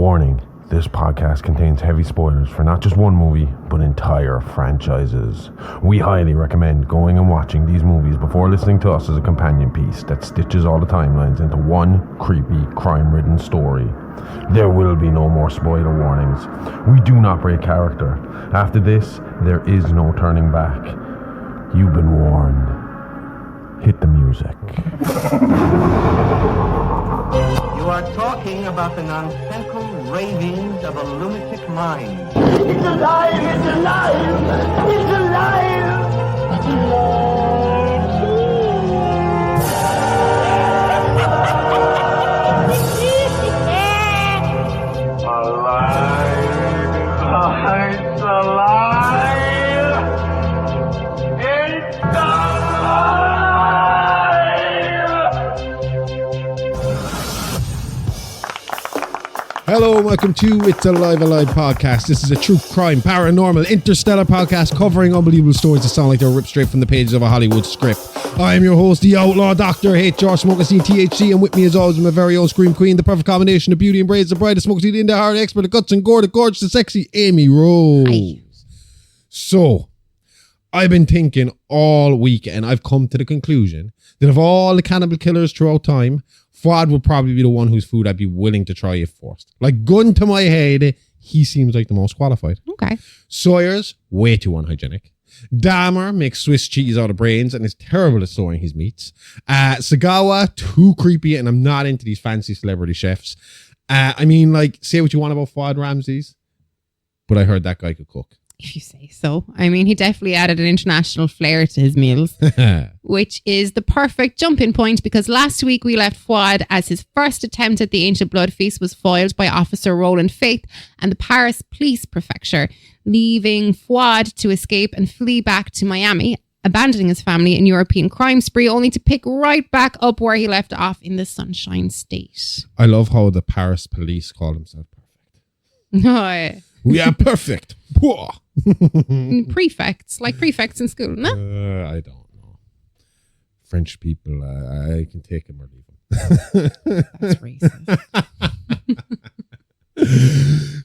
Warning, this podcast contains heavy spoilers for not just one movie, but entire franchises. We highly recommend going and watching these movies before listening to us as a companion piece that stitches all the timelines into one creepy, crime-ridden story. There will be no more spoiler warnings. We do not break character. After this, there is no turning back. You've been warned. Hit the music. You are talking about the nonsensical ravings of a lunatic mind. It's alive! It's alive! It's alive! It's alive! It's alive! It's alive! Hello and welcome to It's Alive podcast. This is a true crime, paranormal, interstellar podcast covering unbelievable stories that sound like they're ripped straight from the pages of a Hollywood script. I am your host, the outlaw Dr. HR Smoking Scene THC, and with me as always is my very own Scream Queen, the perfect combination of beauty and braids, the brightest smoking scene in the heart, expert of guts and gore, the gorgeous, the sexy Amy Rose. Hi. So, I've been thinking all week and I've come to the conclusion that of all the cannibal killers throughout time, Fuad would probably be the one whose food I'd be willing to try it first. Like, gun to my head, he seems like the most qualified. Okay. Sawyer's way too unhygienic. Dahmer makes Swiss cheese out of brains and is terrible at storing his meats. Sagawa, too creepy, and I'm not into these fancy celebrity chefs. I mean, like, say what you want about Fuad Ramses, but I heard that guy could cook. If you say so. I mean, he definitely added an international flair to his meals, which is the perfect jumping point because last week we left Fuad as his first attempt at the ancient blood feast was foiled by Officer Roland Faith and the Paris Police Prefecture, leaving Fuad to escape and flee back to Miami, abandoning his family in European crime spree, only to pick right back up where he left off in the Sunshine State. I love how the Paris police call themselves perfect. No. We are perfect. Prefects, like prefects in school, no? I don't know. French people, I can take them or leave them. That's racist.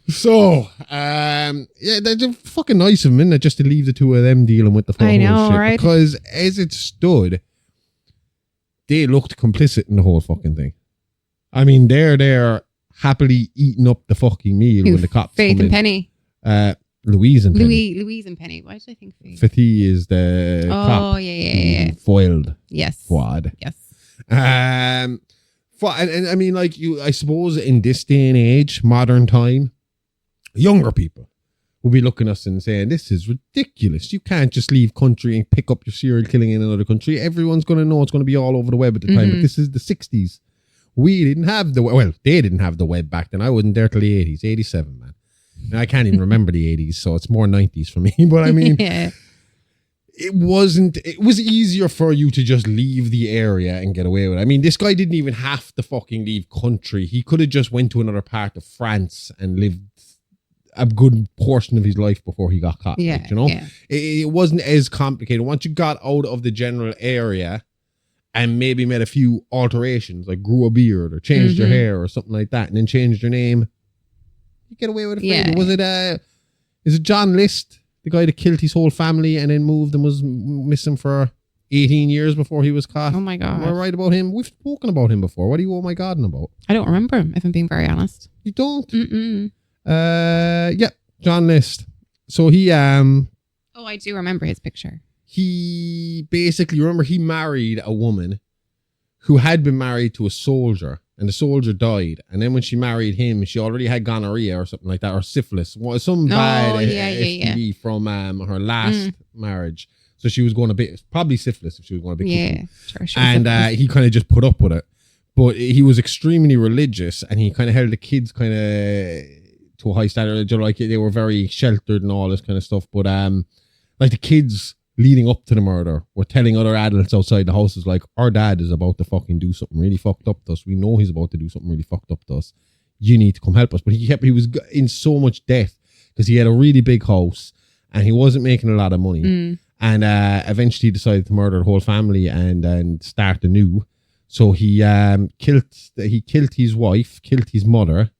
So, yeah, they're fucking nice of them, isn't it? Just to leave the two of them dealing with the whole I know, shit. right? Because as it stood, they looked complicit in the whole fucking thing. I mean, they're there happily eating up the fucking meal when the cops Faith come and in. Penny. Louise and Penny. Louise and Penny. Why did I think Faith? Fathy is the cop yeah. who foiled Yes. Fuad. Yes. And I mean, like, I suppose in this day and age, modern time, younger people will be looking at us and saying, this is ridiculous. You can't just leave country and pick up your serial killing in another country. Everyone's going to know it's going to be all over the web at the time. But this is the 60s. We didn't have they didn't have the web back then. I wasn't there till the 80s, 87, man. And I can't even remember the 80s, so it's more 90s for me. But I mean, Yeah. it was easier for you to just leave the area and get away with it. I mean, this guy didn't even have to fucking leave country. He could have just went to another part of France and lived a good portion of his life before he got caught. Yeah, like, you know, yeah. It wasn't as complicated. Once you got out of the general area and maybe made a few alterations, like grew a beard or changed your hair or something like that, and then changed your name, you get away with it. Yeah. Was it is it John List, the guy that killed his whole family and then moved and was missing for 18 years before he was caught? Oh my God. Am I right about him? We've spoken about him before. What are you oh my godding about? I don't remember him, if I'm being very honest. You don't? Mm-mm. Yeah, John List. So he Oh, I do remember his picture. he basically, remember, he married a woman who had been married to a soldier, and the soldier died. And then when she married him, she already had gonorrhea or something like that, or syphilis, some bad STD from her last marriage. So she was going a bit, probably syphilis if she was going a bit. Yeah, sure. And he kind of just put up with it. But he was extremely religious, and he kind of held the kids kind of to a high standard. Like, they were very sheltered and all this kind of stuff. But like, the kids leading up to the murder were telling other adults outside the houses, like, our dad is about to fucking do something really fucked up to us. We know he's about to do something really fucked up to us. You need to come help us. But he was in so much debt because he had a really big house and he wasn't making a lot of money. And eventually he decided to murder the whole family and start anew. So he killed his wife, killed his mother,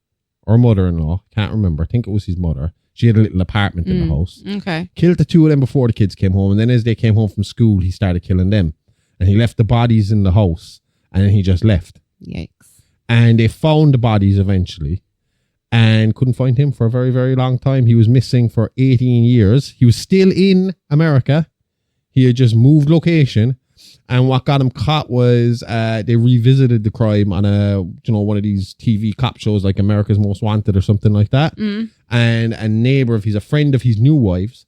or mother-in-law, can't remember. I think it was his mother. She had a little apartment in the house. Okay. Killed the two of them before the kids came home. And then as they came home from school, he started killing them. And he left the bodies in the house. And then he just left. Yikes. And they found the bodies eventually. And couldn't find him for a very, very long time. He was missing for 18 years. He was still in America. He had just moved location. And what got him caught was they revisited the crime on one of these TV cop shows like America's Most Wanted or something like that. And a neighbor he's a friend of his new wife's,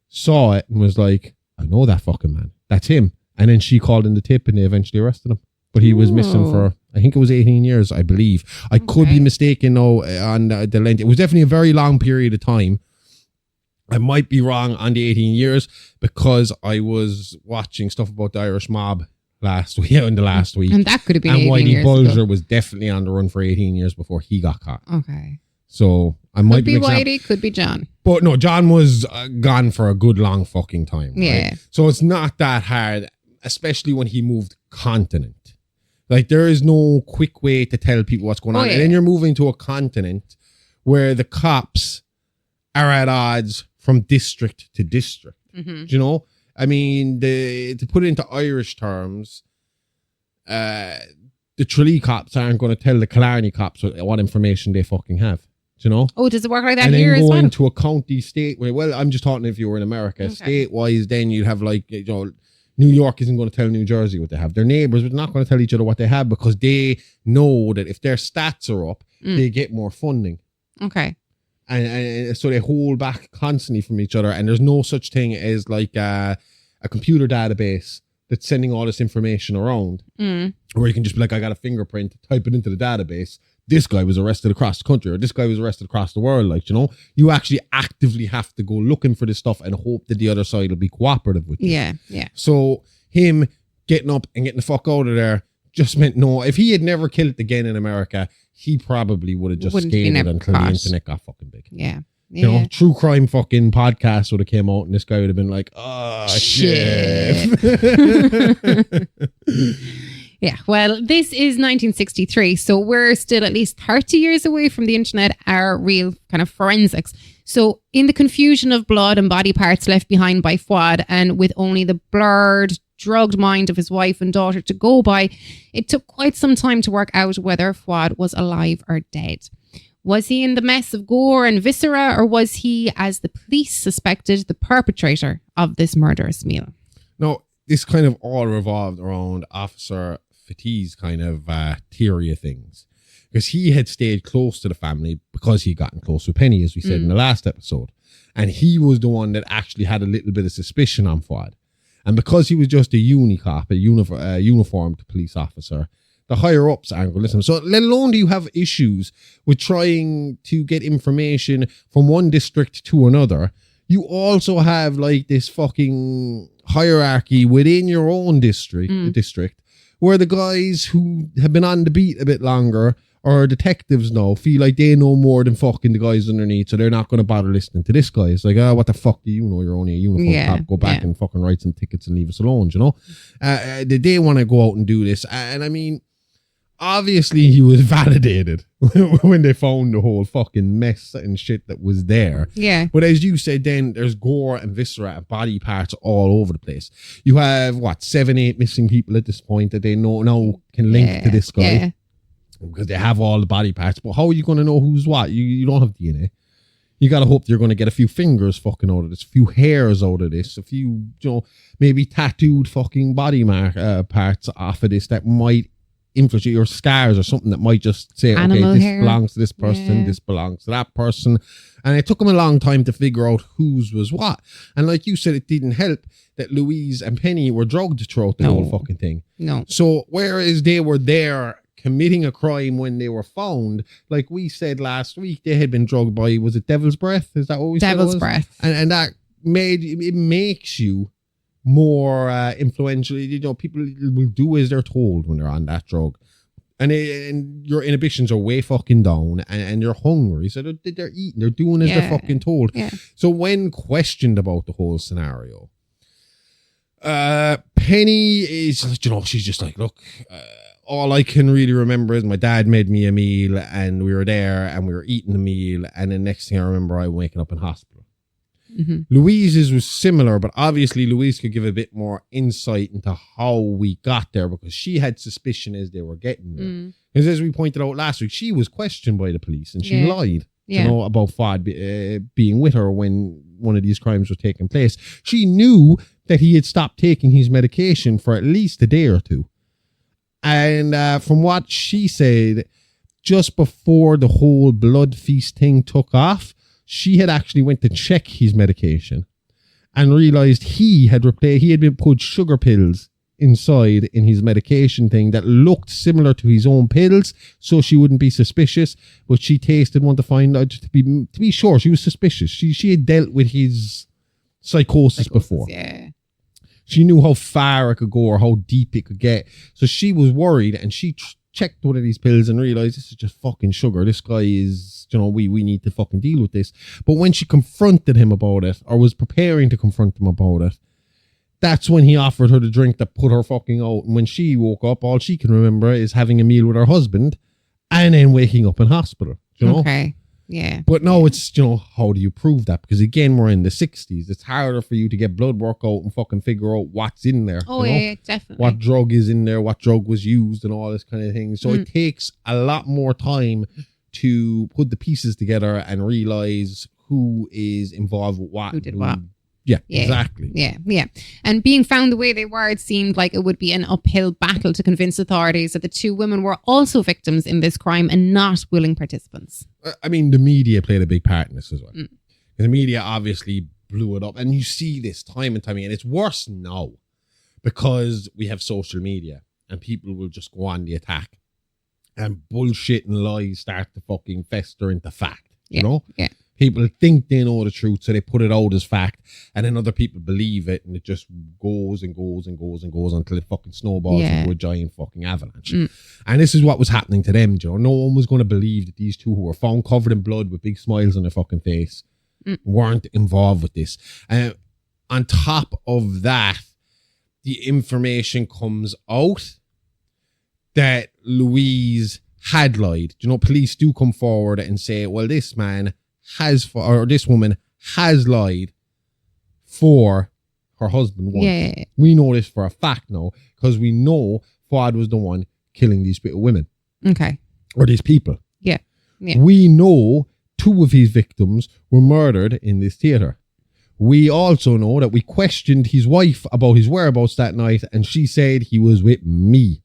saw it and was like, I know that fucking man. That's him. And then she called in the tip and they eventually arrested him. But he was missing for, I think it was 18 years, I believe. I could be mistaken though on the length. It was definitely a very long period of time. I might be wrong on the 18 years because I was watching stuff about the Irish mob last week. And that could have been 18 Whitey years Bulger ago. was definitely on the run for 18 years before he got caught. Okay. So I might Could be Whitey, could be John. But no, John was gone for a good long fucking time. Right? Yeah. So it's not that hard, especially when he moved continent. Like there is no quick way to tell people what's going on. Yeah. And then you're moving to a continent where the cops are at odds from district to district. Do you know? I mean, to put it into Irish terms, the Tralee cops aren't going to tell the Killarney cops what information they fucking have. Do you know? Oh, does it work like that and here then as well? going to a county state where, well, I'm just talking if you were in America. State-wise, then you'd have like, New York isn't going to tell New Jersey what they have. Their neighbours are not going to tell each other what they have because they know that if their stats are up, they get more funding. Okay. And so they hold back constantly from each other. And there's no such thing as like a computer database that's sending all this information around where you can just be like, I got a fingerprint, type it into the database. This guy was arrested across the country or this guy was arrested across the world. Like, you actually actively have to go looking for this stuff and hope that the other side will be cooperative with you. Yeah, yeah. So him getting up and getting the fuck out of there just meant no. If he had never killed it again in America, he probably would have just skated until the internet got fucking big. Yeah. True crime fucking podcast would have came out and this guy would have been like, oh, shit. Yeah, well, this is 1963, so we're still at least 30 years away from the internet, our real kind of forensics. So in the confusion of blood and body parts left behind by Fuad, and with only the blurred, drugged mind of his wife and daughter to go by, it took quite some time to work out whether Fuad was alive or dead. Was he in the mess of gore and viscera, or was he, as the police suspected, the perpetrator of this murderous meal? No, this kind of all revolved around Officer Fatty's kind of theory of things. Because he had stayed close to the family because he'd gotten close with Penny, as we said in the last episode. And he was the one that actually had a little bit of suspicion on Fuad. And because he was just a uni-cop, a uniformed police officer, the higher-ups aren't going to listen. So let alone do you have issues with trying to get information from one district to another, you also have like this fucking hierarchy within your own district where the guys who have been on the beat a bit longer or detectives now feel like they know more than fucking the guys underneath, so they're not going to bother listening to this guy. It's like, what the fuck do you know? You're only a uniform cop. Go back and fucking write some tickets and leave us alone, They want to go out and do this. And I mean, obviously he was validated when they found the whole fucking mess and shit that was there. Yeah. But as you said, then there's gore and viscera and body parts all over the place. You have 7-8 missing people at this point that they know now can link to this guy because they have all the body parts. But how are you going to know who's what? You don't have DNA. You got to hope you're going to get a few fingers fucking out of this, a few hairs out of this, a few, maybe tattooed fucking body parts off of this that might influence your scars or something that might just say, Animal okay, this hair. belongs to this person, this belongs to that person. And it took them a long time to figure out whose was what. And like you said, it didn't help that Louise and Penny were drugged throughout the whole fucking thing. No. So whereas they were there committing a crime when they were found, like we said last week, they had been drugged by, was it Devil's Breath? Is that what we said? Devil's Breath. And that makes you more influential. People will do as they're told when they're on that drug, and your inhibitions are way fucking down, and you're hungry, so they're eating, they're doing as they're fucking told. So when questioned about the whole scenario, Penny is, she's just like, look, all I can really remember is my dad made me a meal and we were there and we were eating the meal. And the next thing I remember, I waking up in hospital. Mm-hmm. Louise's was similar, but obviously Louise could give a bit more insight into how we got there because she had suspicion as they were getting there. Because as we pointed out last week, she was questioned by the police and she lied, about Fuad being with her when one of these crimes was taking place. She knew that he had stopped taking his medication for at least a day or two. And from what she said, just before the whole blood feast thing took off, she had actually went to check his medication and realized he had been put sugar pills inside in his medication thing that looked similar to his own pills, so she wouldn't be suspicious. But she tasted one to find out to be sure she was suspicious. She had dealt with his psychosis before. Yeah. She knew how far it could go or how deep it could get. So she was worried and she checked one of these pills and realized this is just fucking sugar. This guy is, we need to fucking deal with this. But when she confronted him about it or was preparing to confront him about it, that's when he offered her the drink that put her fucking out. And when she woke up, all she can remember is having a meal with her husband and then waking up in hospital. Okay. Yeah. But no, it's, how do you prove that? Because again, we're in the 60s. It's harder for you to get blood work out and fucking figure out what's in there. Oh, yeah, definitely. What drug is in there, what drug was used and all this kind of thing. So it takes a lot more time to put the pieces together and realize who is involved with what. Who did what. Yeah, exactly. Yeah. And being found the way they were, it seemed like it would be an uphill battle to convince authorities that the two women were also victims in this crime and not willing participants. I mean, the media played a big part in this as well. The media obviously blew it up. And you see this time and time again. It's worse now because we have social media and people will just go on the attack. And bullshit and lies start to fucking fester into fact. You know? Yeah. People think they know the truth, so they put it out as fact, and then other people believe it, and it just goes and goes and goes and goes until it fucking snowballs into a giant fucking avalanche. And this is what was happening to them, Joe. No one was going to believe that these two who were found covered in blood with big smiles on their fucking face weren't involved with this. On top of that, the information comes out that Louise had lied. Police do come forward and say, well, this woman has lied for her husband once. Yeah. We know this for a fact now because we know Fuad was the one killing these women. Okay. Or these people. Yeah. We know 2 of his victims were murdered in this theatre. We also know that we questioned his wife about his whereabouts that night and she said he was with me.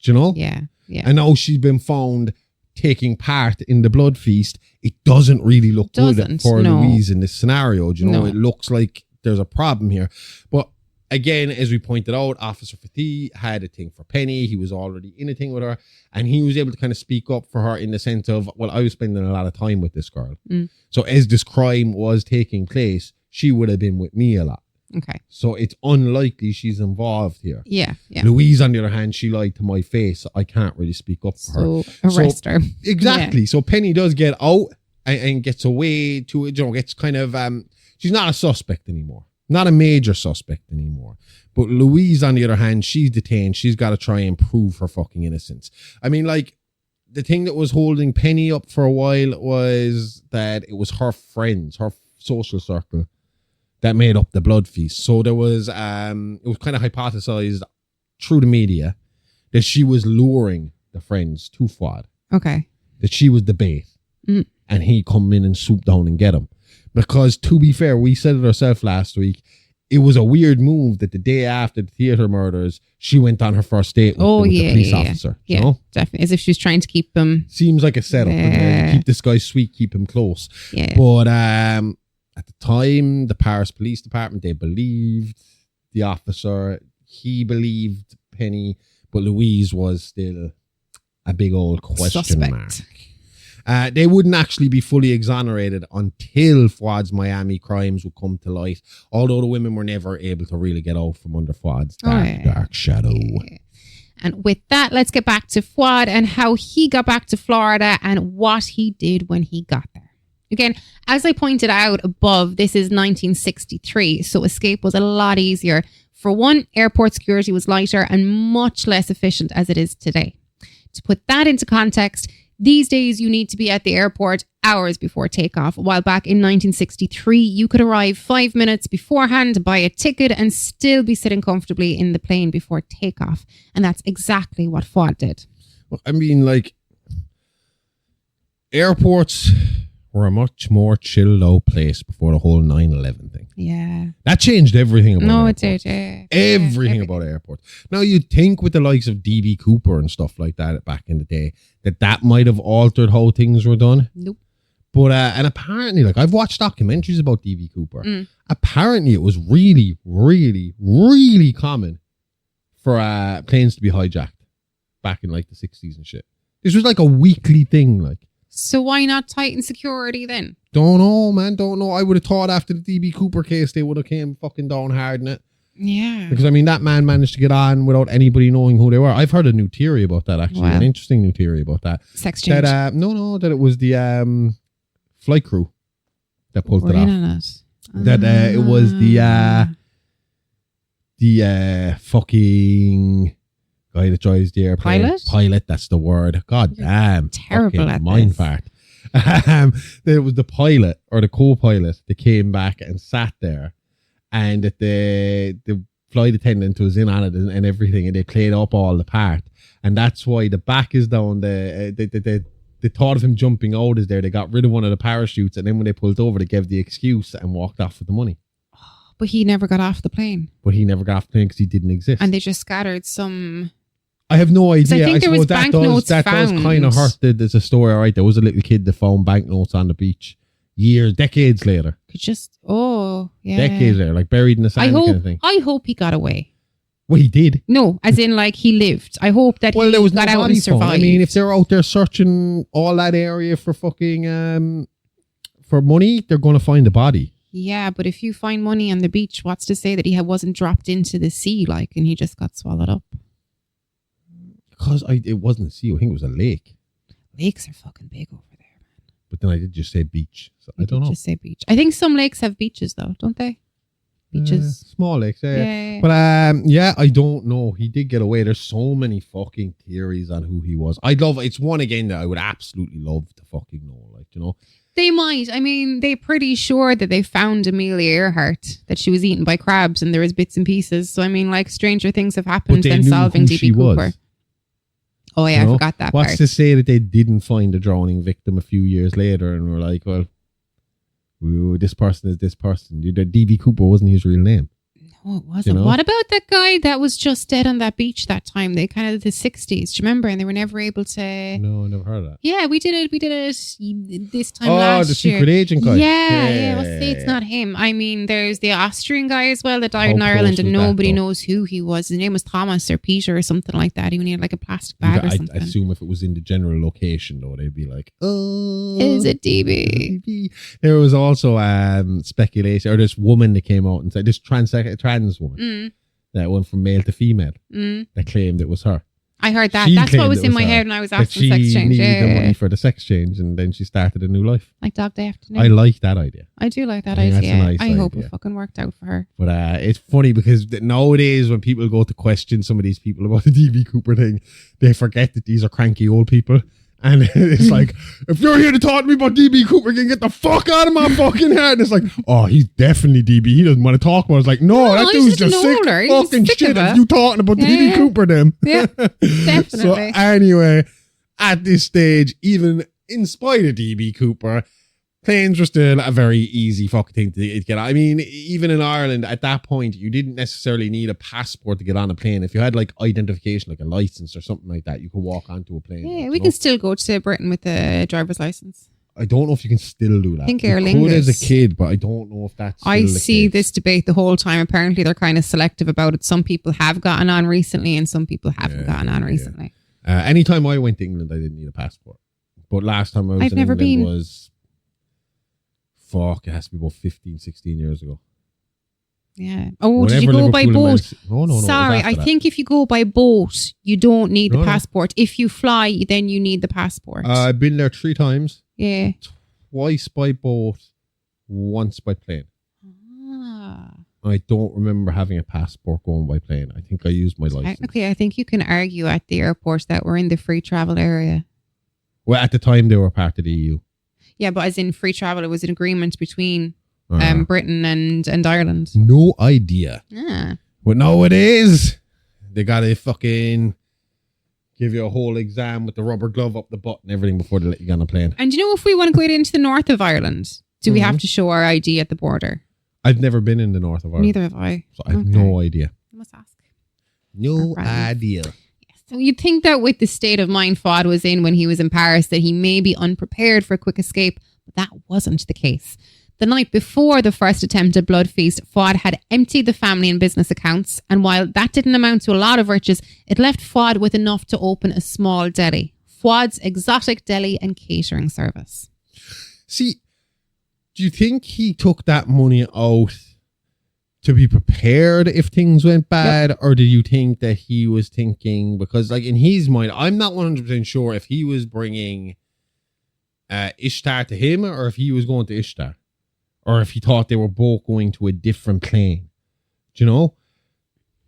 Do you know? Yeah. And now she's been found taking part in the blood feast. It doesn't really look good for Louise in this scenario. It looks like there's a problem here. But again, as we pointed out, Officer Fatih had a thing for Penny. He was already in a thing with her, and he was able to kind of speak up for her in the sense of, well, I was spending a lot of time with this girl. So as this crime was taking place, she would have been with me a lot. Okay. So it's unlikely she's involved here. Yeah. Louise, on the other hand, she lied to my face. I can't really speak up for her. So arrest her. Exactly. Yeah. So Penny does get out and gets away to, gets kind of, she's not a suspect anymore. Not a major suspect anymore. But Louise, on the other hand, she's detained. She's got to try and prove her fucking innocence. I mean, the thing that was holding Penny up for a while was that it was her friends, her social circle, that made up the blood feast. So there was, it was kind of hypothesized through the media that she was luring the friends to Fuad. Okay. That she was the bait. And he come in and swoop down and get him. Because to be fair, we said it ourselves last week, it was a weird move that the day after the theatre murders, she went on her first date with the police officer. Yeah, you know? Definitely. As if she was trying to keep him. Seems like a setup. Keep this guy sweet, keep him close. Yeah. But at the time, the Paris Police Department, they believed the officer. He believed Penny, but Louise was still a big old question mark. They wouldn't actually be fully exonerated until Fuad's Miami crimes would come to light, although the women were never able to really get out from under Fuad's dark shadow. Yeah. And with that, let's get back to Fuad and how he got back to Florida and what he did when he got there. Again, as I pointed out above, this is 1963, so escape was a lot easier. For one, airport security was lighter and much less efficient as it is today. To put that into context, these days you need to be at the airport hours before takeoff, while back in 1963 you could arrive 5 minutes beforehand, buy a ticket and still be sitting comfortably in the plane before takeoff. And that's exactly what Fuad did. Well, I mean, like, airports were a much more chilled out place before the whole 9/11 thing. Yeah. That changed everything about airports. It did, yeah. Everything about airports. Now, you'd think with the likes of DB Cooper and stuff like that back in the day, that might have altered how things were done. Nope. But, and apparently, like, I've watched documentaries about DB Cooper. Apparently, it was really, really, really common for planes to be hijacked back in, like, the 60s and shit. This was like a weekly thing, like. So why not tighten security then? Don't know, man. Don't know. I would have thought after the DB Cooper case, they would have came fucking down hard in it. Yeah. Because, I mean, that man managed to get on without anybody knowing who they were. I've heard a new theory about that, actually. Wow. An interesting new theory about that. Sex change. That, that it was the flight crew that pulled We're it off. in on it. That it was the fucking guy that drives the airplane. Pilot, that's the word. God damn. Terrible at mind this. fart. It was the pilot or the co-pilot that came back and sat there, and that the flight attendant was in on it and everything, and they played up all the part, and that's why the back is down. The thought of him jumping out is there. They got rid of one of the parachutes, and then when they pulled over, they gave the excuse and walked off with the money. But he never got off the plane. But he never got off the plane because he didn't exist. And they just scattered some... I have no idea. I think there was suppose banknotes that does kind of hurt. There's a story, all right. There was a little kid that found banknotes on the beach decades later. Decades later, like buried in the sand kind of thing. I hope he got away. Well, he did. No, as in like he lived. I hope that there was got no out body and survived. found. I mean, if they're out there searching all that area for fucking for money, they're going to find a body. Yeah, but if you find money on the beach, what's to say that he wasn't dropped into the sea, like, and he just got swallowed up? Because it wasn't a sea. I think it was a lake. Lakes are fucking big over there, man. But then I did just say beach. So I don't know. Just say beach. I think some lakes have beaches though, don't they? Beaches. Small lakes, yeah. But I don't know. He did get away. There's so many fucking theories on who he was. It's one again that I would absolutely love to fucking know, like, you know. They might. I mean, they're pretty sure that they found Amelia Earhart, that she was eaten by crabs and there was bits and pieces. So, I mean, like, stranger things have happened than solving DB Cooper. Oh, yeah, I forgot that part. What's to say that they didn't find a drowning victim a few years later and were like, well, this person is this person. DB Cooper wasn't his real name. No, it wasn't. What about that guy that was just dead on that beach that time? They kind of the 60s. Do you remember? And they were never able to... No, I never heard of that. Yeah, we did it this time last year. Oh, the secret agent guy. Yeah. Let's say it's not him. I mean, there's the Austrian guy as well that died in Ireland and nobody knows who he was. His name was Thomas or Peter or something like that. He had like a plastic bag or something. I assume if it was in the general location though, they'd be like, oh, is it DB? There was also speculation, or this woman that came out and said, this trans woman that went from male to female that claimed it was her. I heard that. That's what was in my head when I was asking sex change. She needed the money for the sex change and then she started a new life. Like Dog Day Afternoon. I like that idea. I do like that idea. Nice I hope it fucking worked out for her. But it's funny because nowadays when people go to question some of these people about the DB Cooper thing, they forget that these are cranky old people. And it's like, if you're here to talk to me about DB Cooper, you can get the fuck out of my fucking head. And it's like, oh, he's definitely DB. He doesn't want to talk about it. It's like, no, that dude's just sick fucking shit if you talking about DB Cooper then. Yeah, definitely. So anyway, at this stage, even in spite of DB Cooper, planes were still a very easy fucking thing to get on. I mean, even in Ireland, at that point, you didn't necessarily need a passport to get on a plane. If you had like identification, like a license or something like that, you could walk onto a plane. Yeah, we can still go to Britain with a driver's license. I don't know if you can still do that. I think Aer Lingus could as a kid, but I don't know if that's still the case. This debate the whole time. Apparently, they're kind of selective about it. Some people have gotten on recently and some people haven't gotten on recently. Anytime I went to England, I didn't need a passport. But last time I was in England was... Fuck, it has to be about 15, 16 years ago. Yeah. Oh, did you go by boat? No. Sorry, I think if you go by boat, you don't need the passport. If you fly, then you need the passport. I've been there 3 times. Yeah. Twice by boat, once by plane. I don't remember having a passport going by plane. I think I used my license. Okay, I think you can argue at the airport that we're in the free travel area. Well, at the time, they were part of the EU. Yeah, but as in free travel, it was an agreement between Britain and Ireland. No idea. Ah. But nowadays, they got to fucking give you a whole exam with the rubber glove up the butt and everything before they let you get on a plane. And you know, if we want to go into the north of Ireland, do we have to show our ID at the border? I've never been in the north of Ireland. Neither have I. So I have no idea. I must ask. No idea. So you'd think that with the state of mind Fuad was in when he was in Paris, that he may be unprepared for a quick escape, but that wasn't the case. The night before the first attempted blood feast, Fuad had emptied the family and business accounts, and while that didn't amount to a lot of riches, it left Fuad with enough to open a small deli. Fuad's exotic deli and catering service. See, do you think he took that money out to be prepared if things went bad? Or do you think that he was thinking, because like in his mind, I'm not 100% sure if he was bringing Ishtar to him or if he was going to Ishtar, or if he thought they were both going to a different plane, do you know?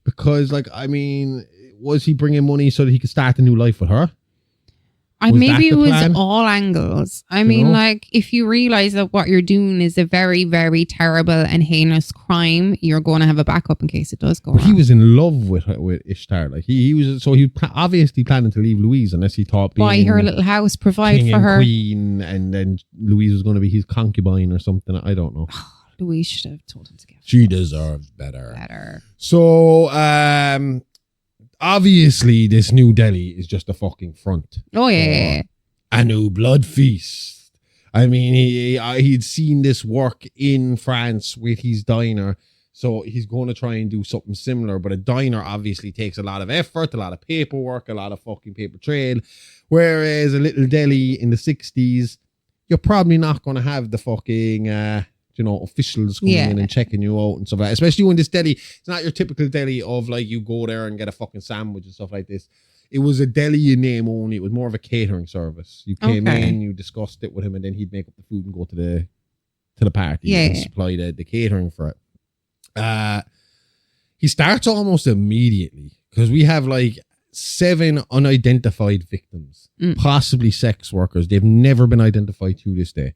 Because like, I mean, was he bringing money so that he could start a new life with her? Maybe it was all angles. I mean, like, if you realize that what you're doing is a very, very terrible and heinous crime, you're going to have a backup in case it does go wrong. He was in love with Ishtar. Like he was obviously planning to leave Louise unless he thought buy her a little house, provide king for her, queen, and then Louise was going to be his concubine or something. I don't know. Louise should have told him to get. She deserves better. Better. So, obviously, this new deli is just a fucking front. Oh, yeah. A new blood feast. I mean, he'd seen this work in France with his diner, so he's going to try and do something similar. But a diner obviously takes a lot of effort, a lot of paperwork, a lot of fucking paper trail. Whereas a little deli in the 60s, you're probably not going to have the fucking... officials coming in and checking you out and stuff like that. Especially when this deli, it's not your typical deli of like you go there and get a fucking sandwich and stuff like this. It was a deli in name only. It was more of a catering service. You came in, you discussed it with him, and then he'd make up the food and go to the party and supply the catering for it. He starts almost immediately because we have like 7 unidentified victims, possibly sex workers. They've never been identified to this day.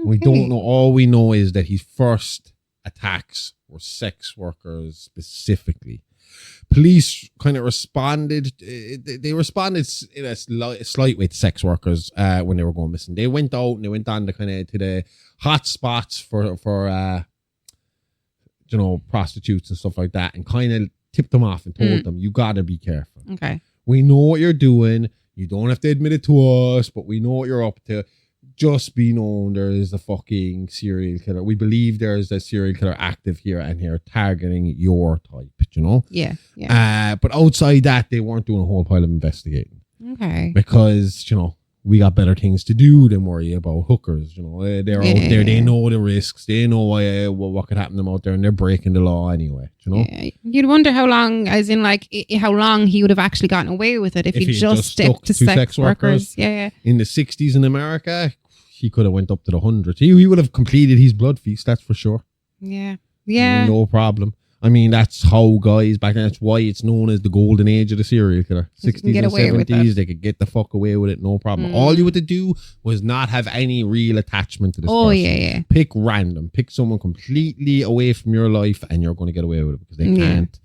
We don't know. All we know is that his first attacks were sex workers specifically. Police kind of responded. They responded in a slight way to sex workers when they were going missing. They went out and they went on to the hot spots for prostitutes and stuff like that, and kind of tipped them off and told them, you gotta be careful. Okay. We know what you're doing. You don't have to admit it to us, but we know what you're up to. Just be known there is a fucking serial killer. We believe there is a serial killer active here and here targeting your type, you know? Yeah, yeah. But outside that, they weren't doing a whole pile of investigating. Okay. Because, we got better things to do than worry about hookers. They're out there. They know the risks. They know what could happen to them out there, and they're breaking the law anyway. Yeah. You'd wonder how long, as in like how long he would have actually gotten away with it if he just stuck to sex workers. Yeah. In the 60s in America, he could have went up to the hundreds. He would have completed his blood feast. That's for sure. Yeah. No problem. I mean, that's how guys back then, that's why it's known as the golden age of the serial killer. 60s and 70s, they could get the fuck away with it, no problem. All you had to do was not have any real attachment to this person. Yeah. Pick random. Pick someone completely away from your life and you're going to get away with it because they can't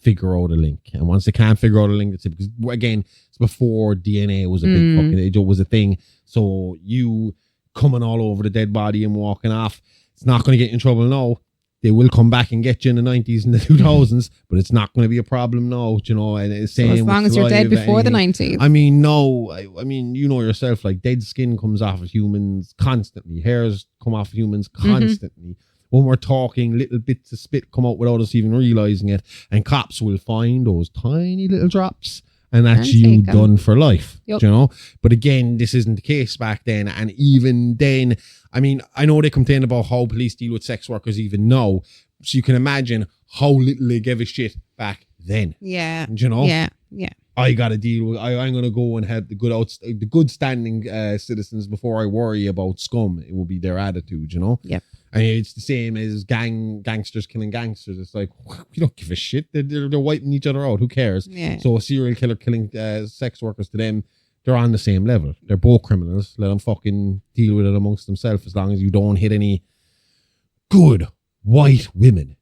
figure out a link. And once they can't figure out a link, that's it. Because again, it's before DNA was a big fucking age. It was a thing. So you coming all over the dead body and walking off, it's not going to get you in trouble now. They will come back and get you in the 90s and the 2000s, but it's not going to be a problem now, and it's same as long as you're dead before the 90s. I mean, no, I mean, you know yourself, like dead skin comes off of humans constantly. Hairs come off of humans constantly. When we're talking, little bits of spit come out without us even realizing it, and cops will find those tiny little drops. And that's you done for life, But again, this isn't the case back then. And even then, I mean, I know they complain about how police deal with sex workers even now. So you can imagine how little they gave a shit back then. Yeah. Yeah. I got to deal with, I'm going to go and help the good standing citizens before I worry about scum. It will be their attitude, Yep. And it's the same as gangsters killing gangsters. It's like, we don't give a shit. They're wiping each other out. Who cares? Yeah. So a serial killer killing sex workers, to them, they're on the same level. They're both criminals. Let them fucking deal with it amongst themselves, as long as you don't hit any good white women.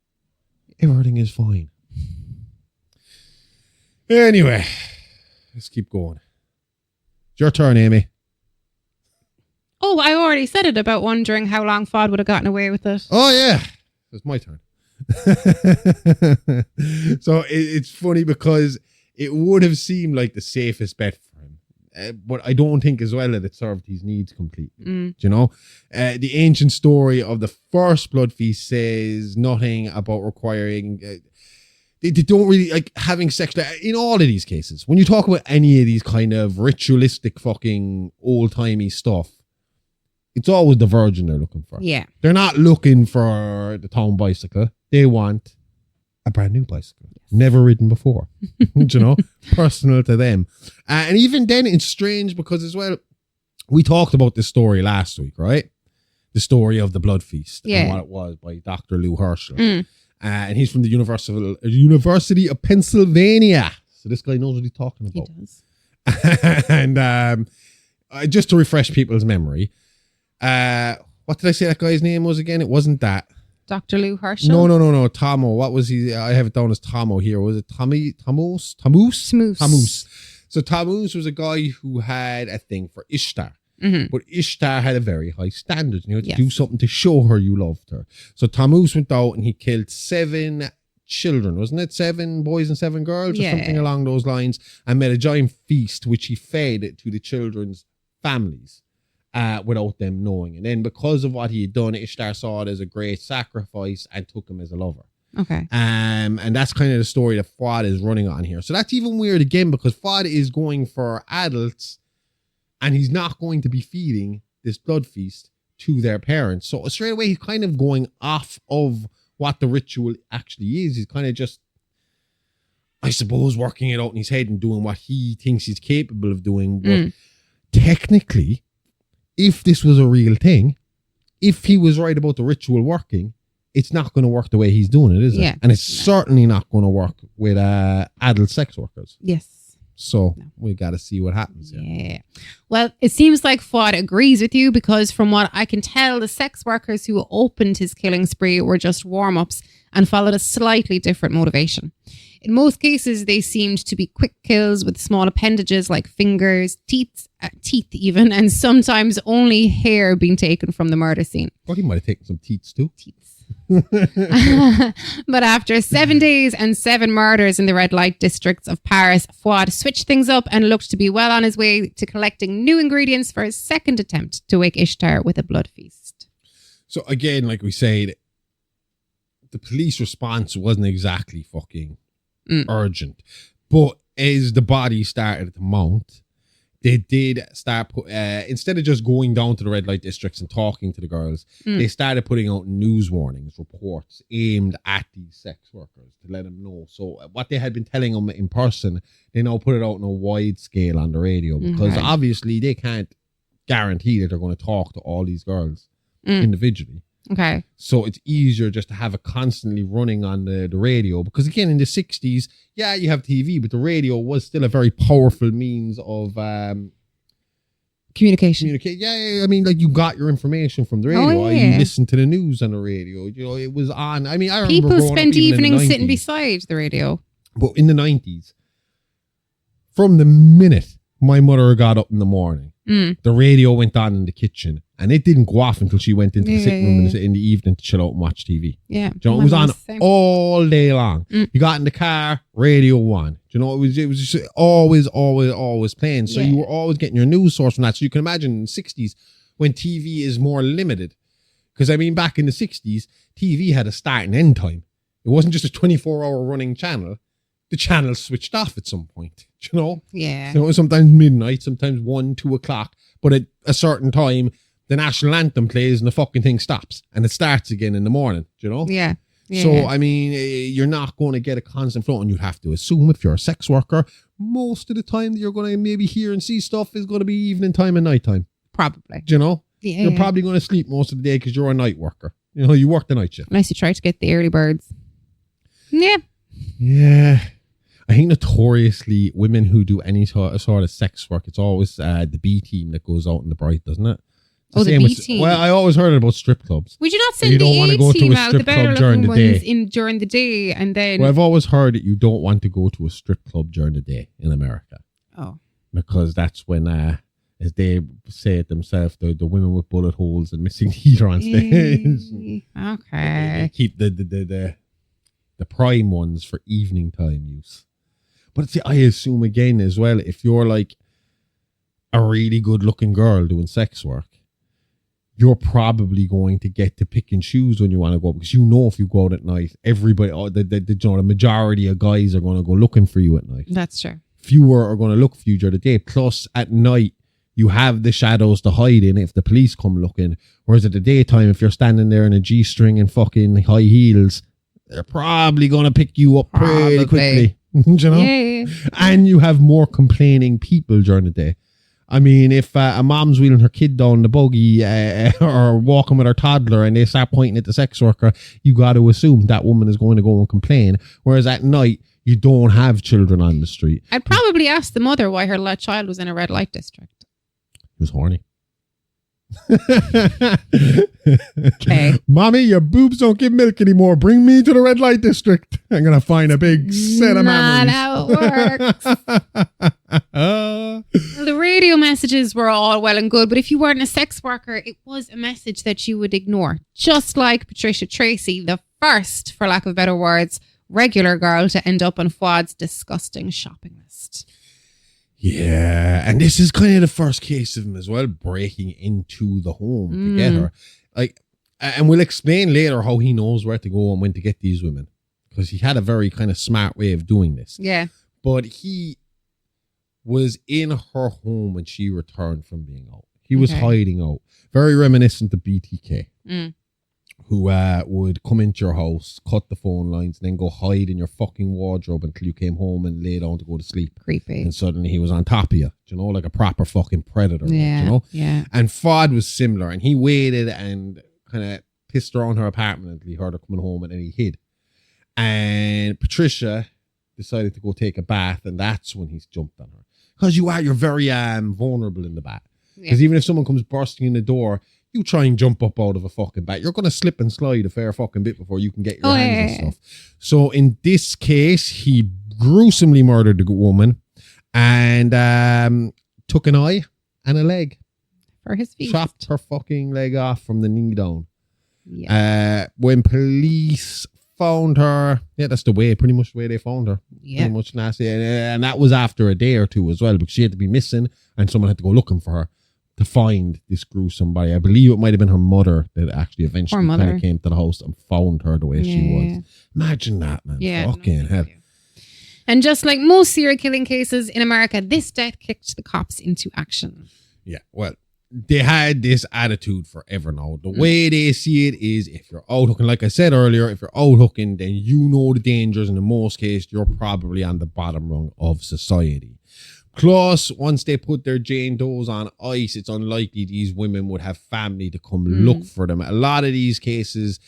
Everything is fine. Anyway, let's keep going. It's your turn, Amy. Oh, I already said it about wondering how long Fuad would have gotten away with it. Oh, yeah. It's my turn. So it's funny because it would have seemed like the safest bet for him. But I don't think as well that it served his needs completely. Do you know? The ancient story of the first blood feast says nothing about requiring... They don't really like having sex in all of these cases. When you talk about any of these kind of ritualistic fucking old-timey stuff, it's always the virgin they're looking for. Yeah. They're not looking for the town bicycle. They want a brand new bicycle. Never ridden before. You know? Personal to them. And even then, it's strange because as well, we talked about this story last week, right? The story of the blood feast. Yeah. And what it was by Dr. Lou Herschell. And he's from the University of Pennsylvania. So this guy knows what he's talking about. He does. And just to refresh people's memory, what did I say that guy's name was again? It wasn't that. Dr. Lou Herschell? No. Tomo. What was he? I have it down as Tomo here. Was it Tammuz? Tammuz. So Tammuz was a guy who had a thing for Ishtar. But Ishtar had a very high standard. You had to do something to show her you loved her. So Tammuz went out and he killed 7 children, wasn't it? 7 boys and 7 girls or something along those lines, and made a giant feast which he fed to the children's families without them knowing. And then because of what he had done, Ishtar saw it as a great sacrifice and took him as a lover. Okay. And that's kind of the story that Fuad is running on here. So that's even weird again because Fuad is going for adults and he's not going to be feeding this blood feast to their parents. So straight away, he's kind of going off of what the ritual actually is. He's kind of just, I suppose, working it out in his head and doing what he thinks he's capable of doing. But technically, if this was a real thing, if he was right about the ritual working, it's not going to work the way he's doing it, is it? And it's certainly not going to work with adult sex workers. Yes. So we got to see what happens. Yeah. Well, it seems like Fuad agrees with you because from what I can tell, the sex workers who opened his killing spree were just warm-ups and followed a slightly different motivation. In most cases, they seemed to be quick kills with small appendages like fingers, teeth even, and sometimes only hair being taken from the murder scene. Well, he might have taken some teats too. But after 7 days and 7 murders in the red light districts of Paris, Fuad switched things up and looked to be well on his way to collecting new ingredients for his second attempt to wake Ishtar with a blood feast. So again, like we said, the police response wasn't exactly fucking urgent. But as the body started to mount, they did start instead of just going down to the red light districts and talking to the girls, they started putting out news warnings, reports aimed at these sex workers to let them know. So what they had been telling them in person, they now put it out on a wide scale on the radio because obviously they can't guarantee that they're going to talk to all these girls individually. Okay. So it's easier just to have it constantly running on the radio because again, in the 60s, yeah, you have TV, but the radio was still a very powerful means of communication. Yeah, I mean, like you got your information from the radio. You listened to the news on the radio. You know, it was on. I mean, I remember people spent evenings in the 90s, sitting beside the radio. But in the 90s, from the minute my mother got up in the morning, the radio went on in the kitchen and it didn't go off until she went into the sitting room in the evening to chill out and watch TV. Yeah. Do you know, it was on all day long. You got in the car, radio on. Do you know, it was just always playing. So you were always getting your news source from that. So you can imagine in the 60s when TV is more limited. Because I mean, back in the 60s, TV had a start and end time. It wasn't just a 24-hour running channel. The channel switched off at some point, you know? Yeah. You know, sometimes midnight, sometimes 1, 2 o'clock. But at a certain time, the national anthem plays and the fucking thing stops. And it starts again in the morning, you know? Yeah. So, I mean, you're not going to get a constant flow. And you'd have to assume if you're a sex worker, most of the time that you're going to maybe hear and see stuff is going to be evening time and night time. Probably. Do you know? Yeah. You're probably going to sleep most of the day because you're a night worker. You know, you work the night shift. Unless you try to get the early birds. Yeah. Yeah. I think notoriously women who do any sort of sex work, it's always the B team that goes out in the bright, doesn't it? The B team. Well, I always heard about strip clubs. Would you not send the A team out, the better looking ones during the day, and then... Well, I've always heard that you don't want to go to a strip club during the day in America. Oh. Because that's when, as they say it themselves, the women with bullet holes and missing teeth are on stage. Okay. They keep the prime ones for evening time use. But see, I assume again as well, if you're like a really good looking girl doing sex work, you're probably going to get to pick and choose when you want to go, because you know if you go out at night, everybody, the majority of guys are going to go looking for you at night. That's true. Fewer are going to look for you during the day. Plus, at night, you have the shadows to hide in if the police come looking. Whereas at the daytime, if you're standing there in a G-string and fucking high heels, they're probably going to pick you up pretty quickly. You know? Yeah. And you have more complaining people during the day. I mean, if a mom's wheeling her kid down the buggy or walking with her toddler and they start pointing at the sex worker, you got to assume that woman is going to go and complain. Whereas at night, you don't have children on the street. I'd probably ask the mother why her child was in a red light district. He was horny. Okay. Mommy, your boobs don't give milk anymore. Bring me to the red light district. I'm going to find a big set of memories. Not how it works. The radio messages were all well and good, but if you weren't a sex worker, it was a message that you would ignore. Just like Patricia Tracy, the first, for lack of better words, regular girl to end up on Fuad's disgusting shopping list. Yeah, and this is kind of the first case of him as well, breaking into the home to get her. Like, and we'll explain later how he knows where to go and when to get these women, because he had a very kind of smart way of doing this. Yeah. But he was in her home when she returned from being out. He was hiding out. Very reminiscent of BTK. Who would come into your house, cut the phone lines, and then go hide in your fucking wardrobe until you came home and lay down to go to sleep. Creepy. And suddenly he was on top of you, you know, like a proper fucking predator. Yeah, you know? yeah. And Fuad was similar, and he waited and kind of pissed around her apartment until he heard her coming home, and then he hid. And Patricia decided to go take a bath, and that's when he's jumped on her. Because you're very vulnerable in the bath. Because even if someone comes bursting in the door, you try and jump up out of a fucking bat, you're going to slip and slide a fair fucking bit before you can get your hands and stuff. So in this case, he gruesomely murdered the woman and took an eye and a leg. For his feet. Chopped her fucking leg off from the knee down. Yeah. When police found her, that's pretty much the way they found her. Yeah. Pretty much nasty. And that was after a day or two as well, because she had to be missing and someone had to go looking for her to find this gruesome body. I believe it might have been her mother that actually eventually kind of came to the house and found her the way she was. Imagine that, man. Yeah, fucking hell. And just like most serial killing cases in America, this death kicked the cops into action. Yeah, well, they had this attitude forever now. The way they see it is, if you're out hooking, like I said earlier, if you're out hooking, then you know the dangers. And in most cases, you're probably on the bottom rung of society. Plus, once they put their Jane Does on ice, it's unlikely these women would have family to come look for them. A lot of these cases,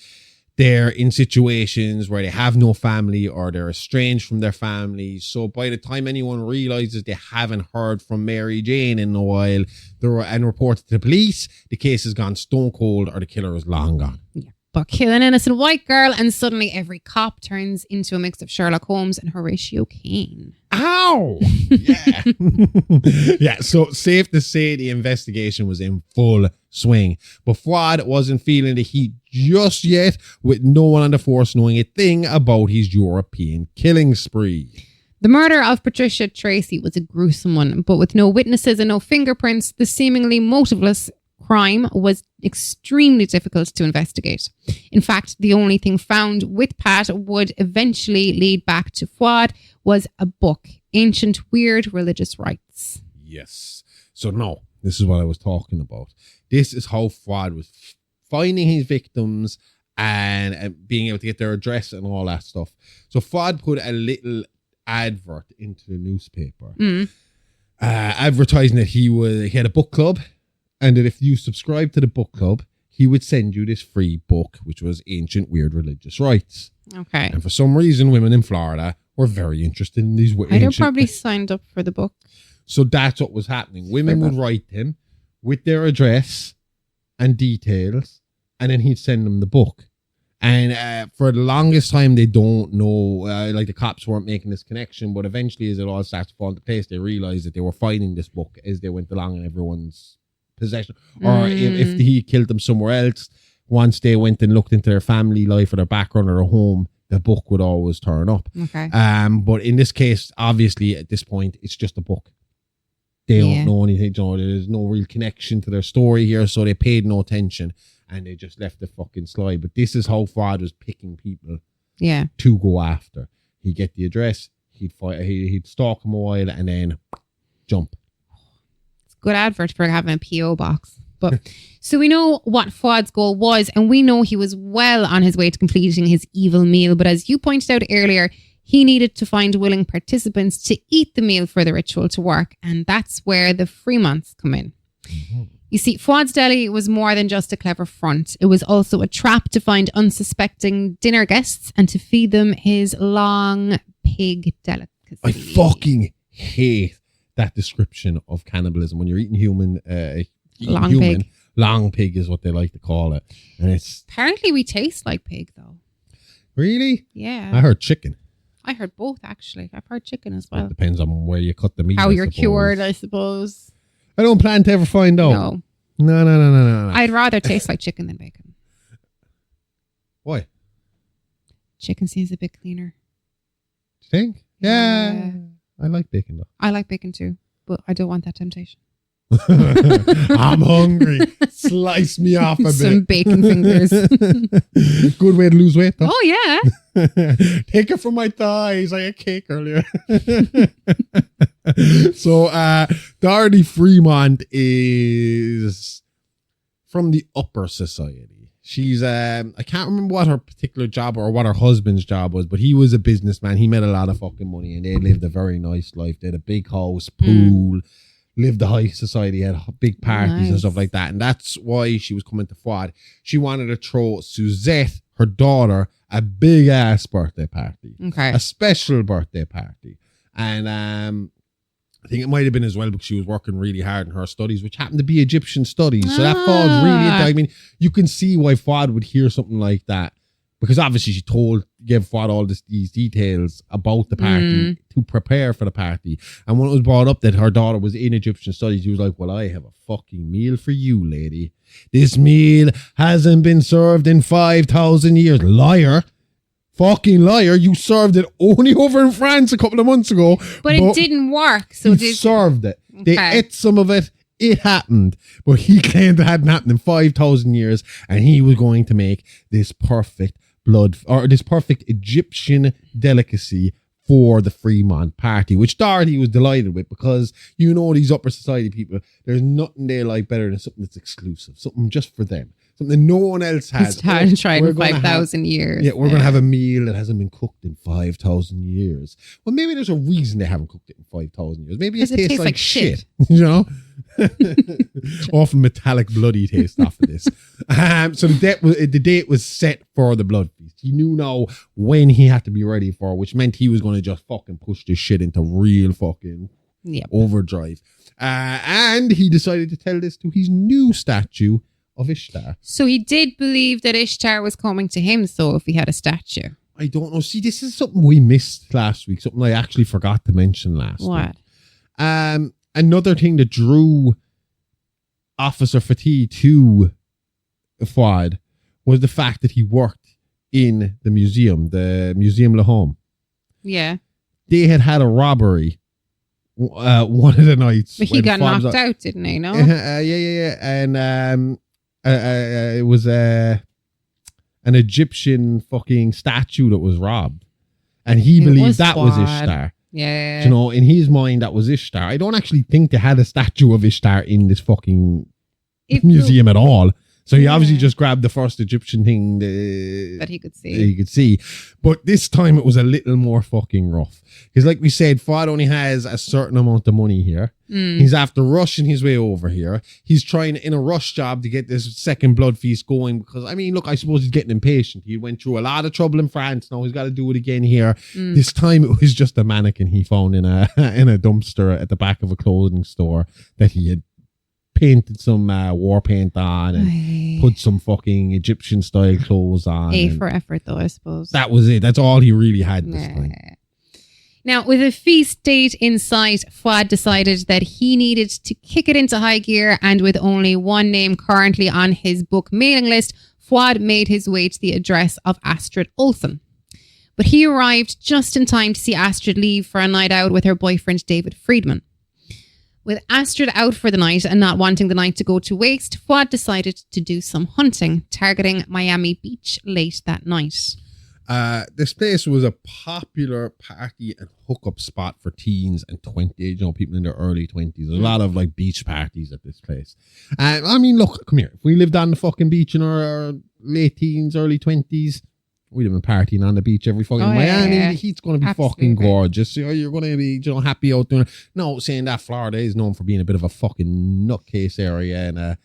they're in situations where they have no family or they're estranged from their families. So by the time anyone realizes they haven't heard from Mary Jane in a while and reports to the police, the case has gone stone cold or the killer is long gone. Yeah. But kill an innocent white girl and suddenly every cop turns into a mix of Sherlock Holmes and Horatio Caine. Ow! Yeah. Yeah, so safe to say the investigation was in full swing. But Fuad wasn't feeling the heat just yet, with no one on the force knowing a thing about his European killing spree. The murder of Patricia Tracy was a gruesome one, but with no witnesses and no fingerprints, the seemingly motiveless crime was extremely difficult to investigate. In fact, the only thing found with Pat would eventually lead back to Fuad was a book, Ancient Weird Religious Rites. Yes. So no, this is what I was talking about. This is how Fuad was finding his victims and being able to get their address and all that stuff. So Fuad put a little advert into the newspaper advertising that he had a book club, and that if you subscribe to the book club, he would send you this free book, which was Ancient Weird Religious Rites. Okay. And for some reason, women in Florida were very interested in these I'd have probably signed up for the book. So that's what was happening. Women would write him with their address and details, and then he'd send them the book. And for the longest time, they don't know, like the cops weren't making this connection, but eventually as it all starts to fall into place, they realized that they were finding this book as they went along in everyone's possession. Or if he killed them somewhere else, once they went and looked into their family life or their background or their home, the book would always turn up. Okay. But in this case, obviously at this point, it's just a book. They don't know anything, there's no real connection to their story here, so they paid no attention and they just left the fucking slide. But this is how Fuad was picking people to go after. He'd get the address, he'd stalk them a while and then jump. It's a good advert for having a P.O. box. But so we know what Fuad's goal was, and we know he was well on his way to completing his evil meal. But as you pointed out earlier, he needed to find willing participants to eat the meal for the ritual to work. And that's where the Fremonts come in. Mm-hmm. You see, Fuad's deli was more than just a clever front. It was also a trap to find unsuspecting dinner guests and to feed them his long pig delicacy. I fucking hate that description of cannibalism when you're eating human. Pig. Long pig is what they like to call it. And it's apparently we taste like pig though. Really? Yeah. I heard chicken. I heard both actually. I've heard chicken as well. It depends on where you cut the meat. How you're cured, I suppose. I don't plan to ever find out. No. I'd rather taste like chicken than bacon. Why? Chicken seems a bit cleaner. Do you think? Yeah. I like bacon though. I like bacon too, but I don't want that temptation. I'm hungry. Slice me off a bit. Some bacon fingers. Good way to lose weight though. Oh yeah. Take it from my thighs. I ate cake earlier. So Dorothy Fremont is from the upper society. She's I can't remember what her particular job or what her husband's job was, but he was a businessman. He made a lot of fucking money and they lived a very nice life. They had a big house, pool, lived the high society, had big parties and stuff like that. And that's why she was coming to Fuad. She wanted to throw Suzette, her daughter, a big ass birthday party. Okay. A special birthday party. And I think it might have been as well because she was working really hard in her studies, which happened to be Egyptian studies. So that falls really into, I mean, you can see why Fuad would hear something like that. Because obviously she gave Fuad all these details about the party to prepare for the party. And when it was brought up that her daughter was in Egyptian studies, he was like, well, I have a fucking meal for you, lady. This meal hasn't been served in 5,000 years. Liar. Fucking liar. You served it only over in France a couple of months ago. But it didn't work. So he served it. They ate some of it. It happened. But he claimed it hadn't happened in 5,000 years. And he was going to make this perfect this perfect Egyptian delicacy for the Fremont party, which Dorothy was delighted with because, you know, these upper society people, there's nothing they like better than something that's exclusive, something just for them, something no one else has. It's tried in 5,000 years. Yeah, we're going to have a meal that hasn't been cooked in 5,000 years. Well, maybe there's a reason they haven't cooked it in 5,000 years. Maybe it tastes like shit. You know? Awful metallic bloody taste off of this. So the date was set for the blood feast. He knew now when he had to be ready for it, which meant he was going to just fucking push this shit into real fucking overdrive. And he decided to tell this to his new statue of Ishtar. So he did believe that Ishtar was coming to him, so if he had a statue. I don't know. See, this is something we missed last week, something I actually forgot to mention last week. What? Another thing that drew Officer Fatih to Fuad was the fact that he worked in the museum Le Homme. Yeah. They had a robbery one of the nights. But he got knocked out, didn't he? No? Yeah. And it was an Egyptian fucking statue that was robbed. And he believed that was Ishtar. Yeah. You know, in his mind, that was Ishtar. I don't actually think they had a statue of Ishtar in this fucking museum at all. So he obviously just grabbed the first Egyptian thing that he could see. that he could see. But this time it was a little more fucking rough. Because like we said, Fuad only has a certain amount of money here. He's after rushing his way over here. He's trying in a rush job to get this second blood feast going because, I mean, look, I suppose he's getting impatient. He went through a lot of trouble in France. Now he's got to do it again here. This time it was just a mannequin he found in a dumpster at the back of a clothing store that he had painted some war paint on and put some fucking Egyptian style clothes on. A for effort though, I suppose. That was it. That's all he really had this time. Now, with a feast date in sight, Fuad decided that he needed to kick it into high gear, and with only one name currently on his book mailing list, Fuad made his way to the address of Astrid Olsen. But he arrived just in time to see Astrid leave for a night out with her boyfriend David Friedman. With Astrid out for the night and not wanting the night to go to waste, Fuad decided to do some hunting, targeting Miami Beach late that night. This place was a popular party and hookup spot for teens and 20, people in their early 20s. There's a lot of like beach parties at this place. I mean, look, come here. If we lived on the fucking beach in our late teens, early 20s, we'd have been partying on the beach every fucking Miami. The heat's going to be fucking gorgeous. So you're going to be happy out there. No, saying that Florida is known for being a bit of a fucking nutcase area and a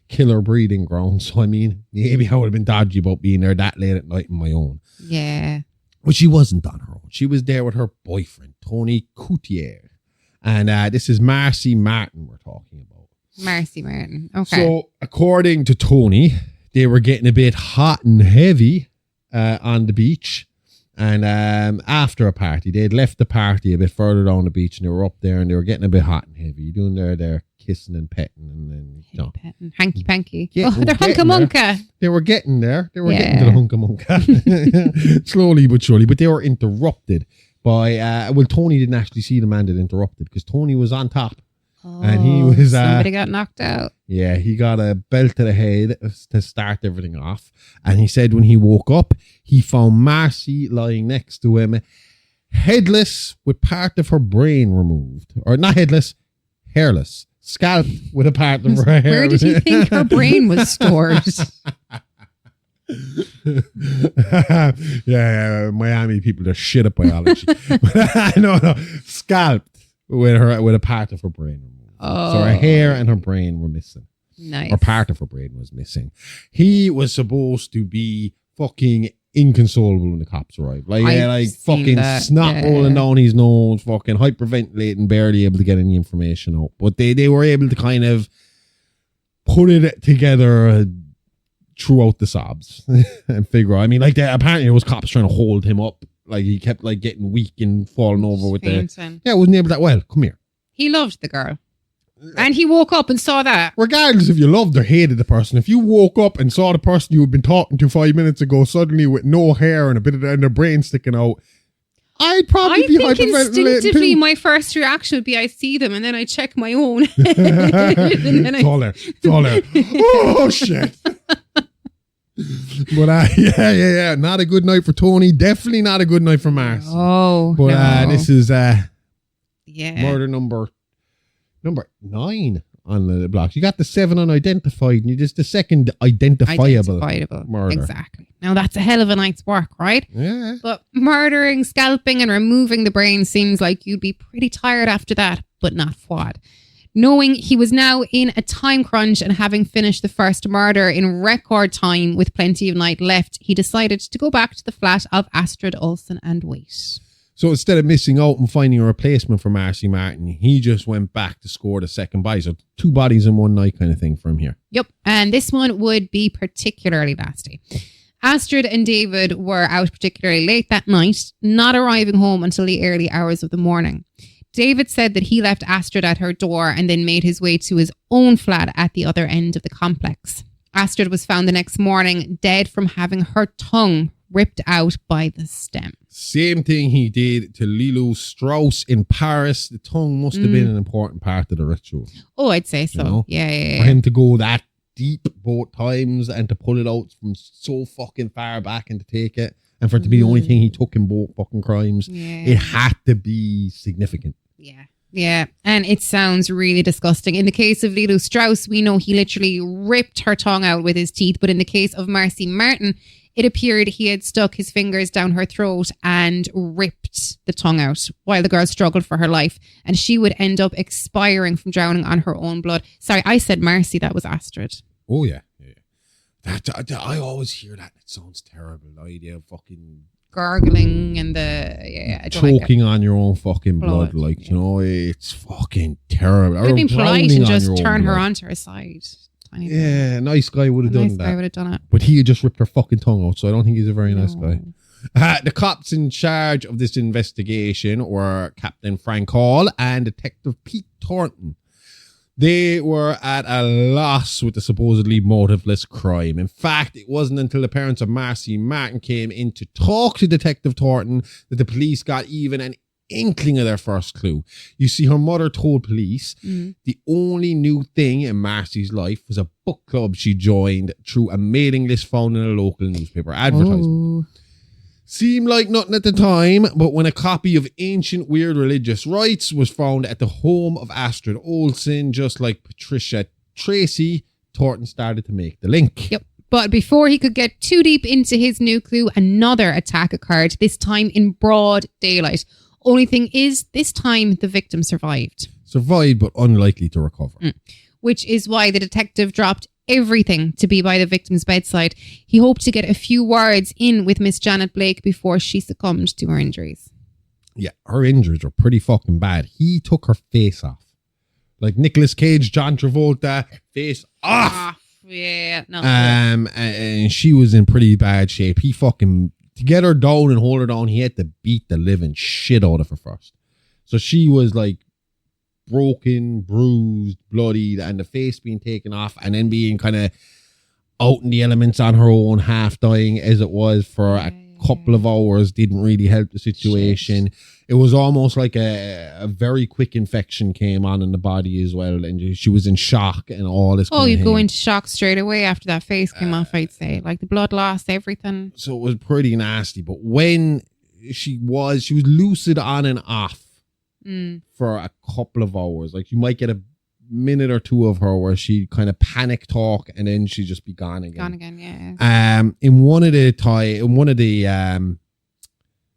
killer breeding ground. So, I mean, maybe I would have been dodgy about being there that late at night on my own. Yeah. But she wasn't on her own. She was there with her boyfriend, Tony Coutier. And this is Marcy Martin we're talking about. Marcy Martin. Okay. So, according to Tony, they were getting a bit hot and heavy on the beach. And after a party, they had left the party a bit further down the beach and they were up there and they were getting a bit hot and heavy. Doing their kissing and petting and then petting, hanky panky. Yeah, they're hunka-munka. They were getting there. They were getting to the hunka-munka. Slowly but surely. But they were interrupted by Tony didn't actually see the man that interrupted because Tony was on top. And he was somebody got knocked out. Yeah, he got a belt to the head to start everything off. And he said when he woke up, he found Marcy lying next to him, headless with part of her brain removed. Or not headless, hairless. Scalped with a part of her hair. Where did you think her brain was stored? yeah, Miami people, they're shit at biology. no, scalped with a part of her brain removed. Oh. So her hair and her brain were missing. Nice. Or part of her brain was missing. He was supposed to be fucking inconsolable when the cops arrived. Like fucking snot rolling down his nose, fucking hyperventilating, barely able to get any information out. But they were able to kind of put it together throughout the sobs and figure out. I mean, apparently there was cops trying to hold him up. Like he kept getting weak and falling over with the... Yeah, it wasn't able that well. Come here. He loved the girl. And he woke up and saw that. Regardless if you loved or hated the person, if you woke up and saw the person you had been talking to 5 minutes ago suddenly with no hair and a bit of their brain sticking out, I'd probably be hyperventilating too. Instinctively, my first reaction would be I see them and then I check my own. It's all there. Oh, shit. But yeah. Not a good night for Tony. Definitely not a good night for Mars. Oh, but no. This is murder number 9 on the blocks. You got the 7 unidentified, and you just the second identifiable murder. Exactly. Now that's a hell of a night's work, right? Yeah. But murdering, scalping, and removing the brain seems like you'd be pretty tired after that, but not Fuad. Knowing he was now in a time crunch and having finished the first murder in record time with plenty of night left, he decided to go back to the flat of Astrid Olsen and wait. So instead of missing out and finding a replacement for Marcy Martin, he just went back to score the second body. So 2 bodies in one night kind of thing for him here. Yep. And this one would be particularly nasty. Astrid and David were out particularly late that night, not arriving home until the early hours of the morning. David said that he left Astrid at her door and then made his way to his own flat at the other end of the complex. Astrid was found the next morning dead from having her tongue ripped out by the stem. Same thing he did to Lilienschwarz in Paris. The tongue must have been an important part of the ritual. Oh, I'd say so. You know? Yeah. For him to go that deep both times and to pull it out from so fucking far back and to take it, and for it to be the only thing he took in both fucking crimes, it had to be significant. Yeah. Yeah, and it sounds really disgusting. In the case of Lilo Strauss, we know he literally ripped her tongue out with his teeth. But in the case of Marcy Martin, it appeared he had stuck his fingers down her throat and ripped the tongue out while the girl struggled for her life. And she would end up expiring from drowning on her own blood. Sorry, I said Marcy. That was Astrid. Oh, yeah. I always hear that. It sounds terrible. The idea of fucking gargling and I don't choking on your own fucking blood. Yeah. You know, it's fucking terrible. It would have been polite and just turn her blood. onto her side. Yeah, nice guy would have done that. Nice guy would have done it. But he had just ripped her fucking tongue out, so I don't think he's a very nice guy. The cops in charge of this investigation were Captain Frank Hall and Detective Pete Thornton. They were at a loss with the supposedly motiveless crime. In fact, it wasn't until the parents of Marcy Martin came in to talk to Detective Thornton that the police got even an inkling of their first clue. You see, her mother told police the only new thing in Marcy's life was a book club she joined through a mailing list found in a local newspaper advertisement. Ooh. Seemed like nothing at the time, but when a copy of Ancient Weird Religious Rites was found at the home of Astrid Olsen, just like Patricia Tracy, Thornton started to make the link. Yep. But before he could get too deep into his new clue, another attack occurred, this time in broad daylight. Only thing is, this time the victim survived. Survived, but unlikely to recover. Which is why the detective dropped everything to be by the victim's bedside. He hoped to get a few words in with Miss Janet Blake before she succumbed to her injuries. Yeah, her injuries were pretty fucking bad. He took her face off. Like Nicolas Cage, John Travolta, face off. Yeah, no. And she was in pretty bad shape. He fucking, to get her down and hold her down, he had to beat the living shit out of her first. So she was like broken, bruised, bloodied, and the face being taken off, and then being kind of out in the elements on her own, half dying as it was for a couple of hours, didn't really help the situation. It was almost like a very quick infection came on in the body as well, and she was in shock and all this. Oh, you'd go into shock straight away after that face came off, I'd say. Like the blood loss, everything. So it was pretty nasty. But when she was lucid on and off for a couple of hours. Like you might get a minute or two of her where she kind of panic talk and then she'd just be gone again. Gone again, yeah. In one of the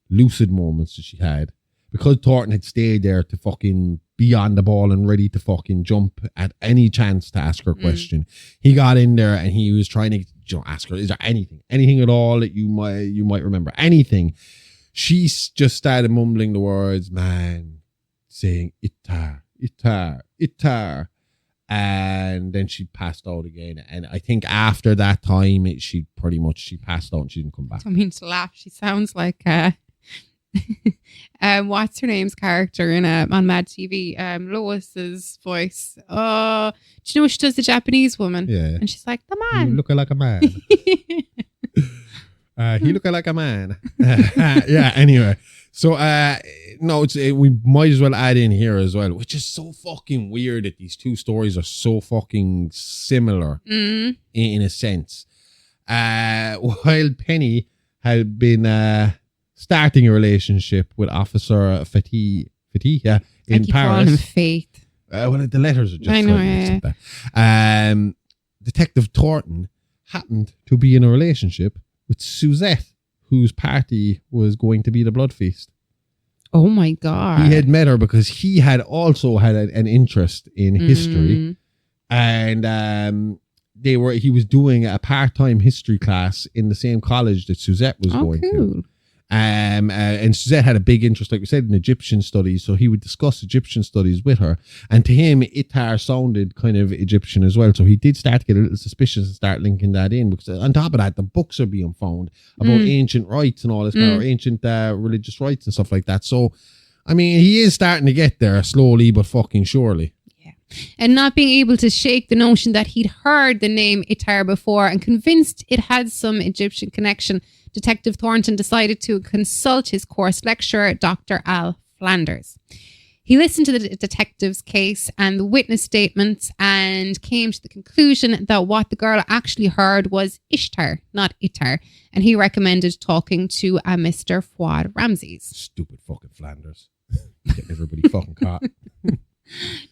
lucid moments that she had, because Thornton had stayed there to fucking be on the ball and ready to fucking jump at any chance to ask her a question, he got in there and he was trying to ask her, is there anything at all that you might remember? Anything. She just started mumbling the words, man, saying Ishtar, Ishtar, Ishtar. And then she passed out again. And I think after that time, she passed out and she didn't come back. I mean to laugh. She sounds like what's her name's character in on Mad TV? Lois's voice. Oh, do you know she does the Japanese woman? Yeah. And she's like, the man. You look like a man. He look like a man. Yeah, anyway. So, we might as well add in here as well, which is so fucking weird that these two stories are so fucking similar in a sense. While Penny had been starting a relationship with Officer Fatih, in Paris. Calling him Faith. Well, the letters are just I know, yeah. Detective Thornton happened to be in a relationship with Suzette, whose party was going to be the blood feast. Oh my God. He had met her because he had also had an interest in history. And he was doing a part-time history class in the same college that Suzette was going to. And Suzette had a big interest, like we said, in Egyptian studies, so he would discuss Egyptian studies with her. And to him, Ishtar sounded kind of Egyptian as well, so he did start to get a little suspicious and start linking that in, because on top of that, the books are being found about ancient rites and all this kind of ancient religious rites and stuff like that. So, I mean, he is starting to get there slowly but fucking surely. Yeah. And not being able to shake the notion that he'd heard the name Ishtar before and convinced it had some Egyptian connection, Detective Thornton decided to consult his course lecturer, Dr. Al Flanders. He listened to the detective's case and the witness statements and came to the conclusion that what the girl actually heard was Ishtar, not Ishtar, and he recommended talking to a Mr. Fuad Ramses. Stupid fucking Flanders. Getting everybody fucking caught.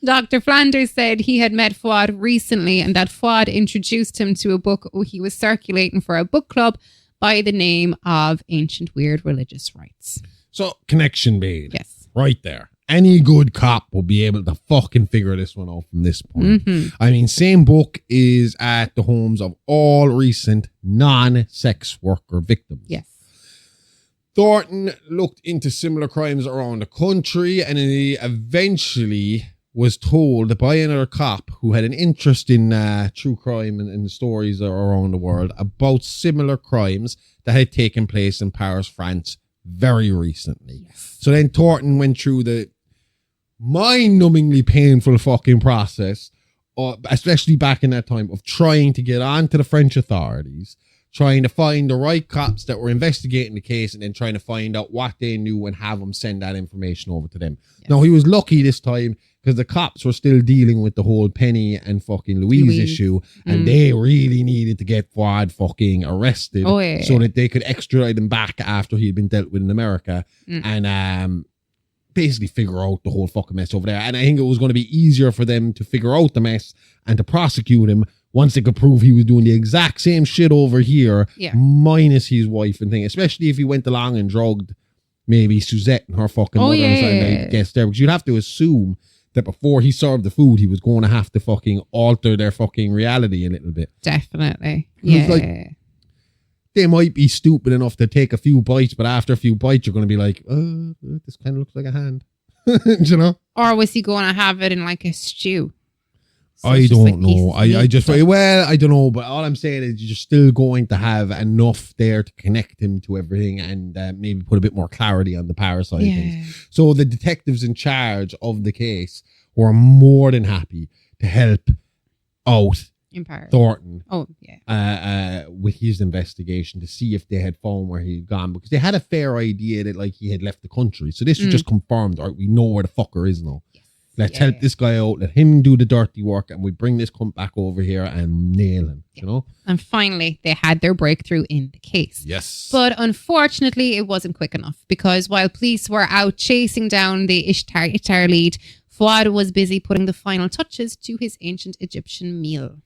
Dr. Flanders said he had met Fuad recently and that Fuad introduced him to a book he was circulating for a book club by the name of Ancient Weird Religious Rites. So, connection made. Yes. Right there. Any good cop will be able to fucking figure this one out from this point. Mm-hmm. I mean, same book is at the homes of all recent non-sex worker victims. Yes. Thornton looked into similar crimes around the country and he eventually was told by another cop who had an interest in true crime and stories around the world about similar crimes that had taken place in Paris, France very recently. Yes. So then Thornton went through the mind-numbingly painful fucking process, especially back in that time, of trying to get on to the French authorities, trying to find the right cops that were investigating the case and then trying to find out what they knew and have them send that information over to them. Yes. Now, he was lucky this time because the cops were still dealing with the whole Penny and fucking Louise issue and they really needed to get Fuad fucking arrested so that they could extradite him back after he had been dealt with in America and basically figure out the whole fucking mess over there. And I think it was going to be easier for them to figure out the mess and to prosecute him once they could prove he was doing the exact same shit over here, minus his wife and thing, especially if he went along and drugged maybe Suzette and her fucking mother and guess there, because you'd have to assume that before he served the food, he was going to have to fucking alter their fucking reality a little bit. Definitely. Yeah. Like, they might be stupid enough to take a few bites, but after a few bites, you're going to be like, this kind of looks like a hand. You know? Or was he going to have it in like a stew? So I don't know. I just, well, I don't know, but all I'm saying is you're still going to have enough there to connect him to everything and maybe put a bit more clarity on the parasite things. So the detectives in charge of the case were more than happy to help out Thornton with his investigation to see if they had found where he had gone, because they had a fair idea that like he had left the country. So this was just confirmed. All right, we know where the fucker is now. Let's help this guy out. Let him do the dirty work, and we bring this cunt back over here and nail him. You know. And finally, they had their breakthrough in the case. Yes. But unfortunately, it wasn't quick enough because while police were out chasing down the Ishtar lead, Fuad was busy putting the final touches to his ancient Egyptian meal.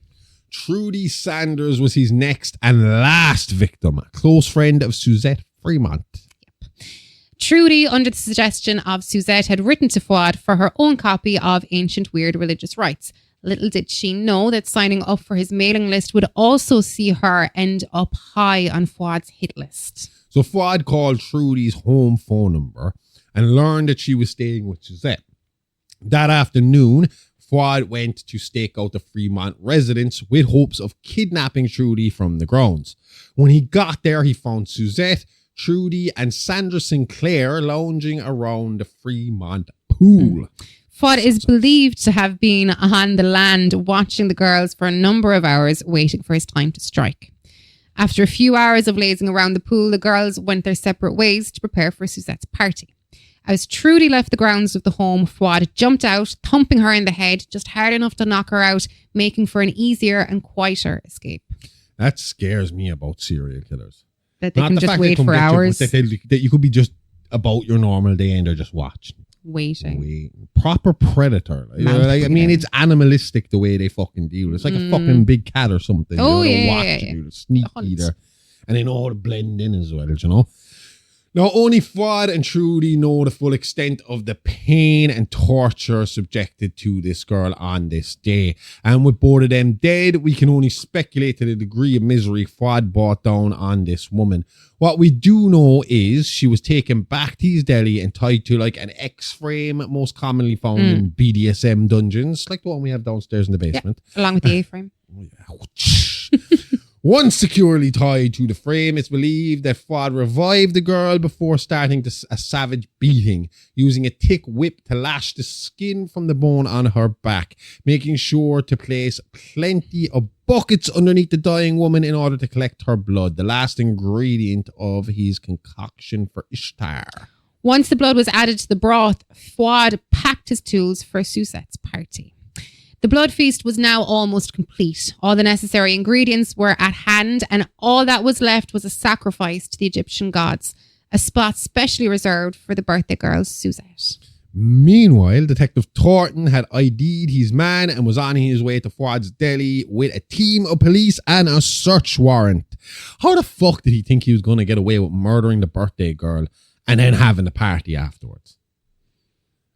Trudy Sanders was his next and last victim, a close friend of Suzette Fremont. Trudy, under the suggestion of Suzette, had written to Fuad for her own copy of Ancient Weird Religious Rites. Little did she know that signing up for his mailing list would also see her end up high on Fuad's hit list. So Fuad called Trudy's home phone number and learned that she was staying with Suzette. That afternoon, Fuad went to stake out the Fremont residence with hopes of kidnapping Trudy from the grounds. When he got there, he found Suzette, Trudy and Sandra Sinclair lounging around the Fremont pool. Fuad is believed to have been on the land watching the girls for a number of hours, waiting for his time to strike. After a few hours of lazing around the pool, the girls went their separate ways to prepare for Suzette's party. As Trudy left the grounds of the home, Fuad jumped out, thumping her in the head, just hard enough to knock her out, making for an easier and quieter escape. That scares me about serial killers. That they can just wait for hours. That you could be just about your normal day and they're just watching. Waiting. Proper predator. I mean, it's animalistic the way they fucking deal. It's like a fucking big cat or something. Sneak eater. And they know how to blend in as well, you know? Now, only Fuad and Trudy know the full extent of the pain and torture subjected to this girl on this day. And with both of them dead, we can only speculate to the degree of misery Fuad brought down on this woman. What we do know is she was taken back to his deli and tied to like an X-frame, most commonly found in BDSM dungeons, like the one we have downstairs in the basement. Yeah, along with the A-frame. Once securely tied to the frame, it's believed that Fuad revived the girl before starting a savage beating, using a thick whip to lash the skin from the bone on her back, making sure to place plenty of buckets underneath the dying woman in order to collect her blood, the last ingredient of his concoction for Ishtar. Once the blood was added to the broth, Fuad packed his tools for Suzette's party. The blood feast was now almost complete. All the necessary ingredients were at hand, and all that was left was a sacrifice to the Egyptian gods. a spot specially reserved for the birthday girl, Suzette. Meanwhile, Detective Thornton had ID'd his man and was on his way to Fuad's deli with a team of police and a search warrant. How the fuck did he think he was going to get away with murdering the birthday girl and then having the party afterwards?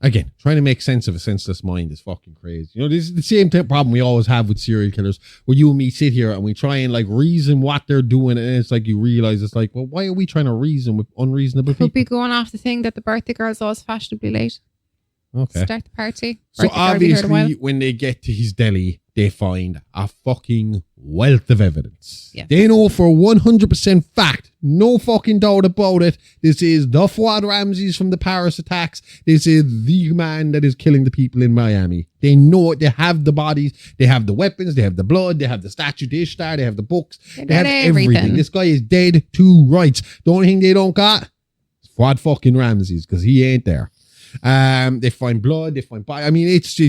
Again, trying to make sense of a senseless mind is fucking crazy. You know, this is the same type of problem we always have with serial killers, where you and me sit here and we try and like reason what they're doing, and it's like you realize it's like, well, why are we trying to reason with unreasonable people? Could be going off the thing that the birthday girl's always fashionably late. Okay. Start the party. So obviously, when they get to his deli, they find a fucking wealth of evidence. Yeah. They know for 100% fact, no fucking doubt about it, this is the Fuad Ramses from the Paris attacks. This is the man that is killing the people in Miami. They know it. They have the bodies. They have the weapons. They have the blood. They have the statue to Ishtar. They have the books. They have everything. This guy is dead to rights. The only thing they don't got is Fuad fucking Ramses, because he ain't there. They find blood, they find body. I mean, it's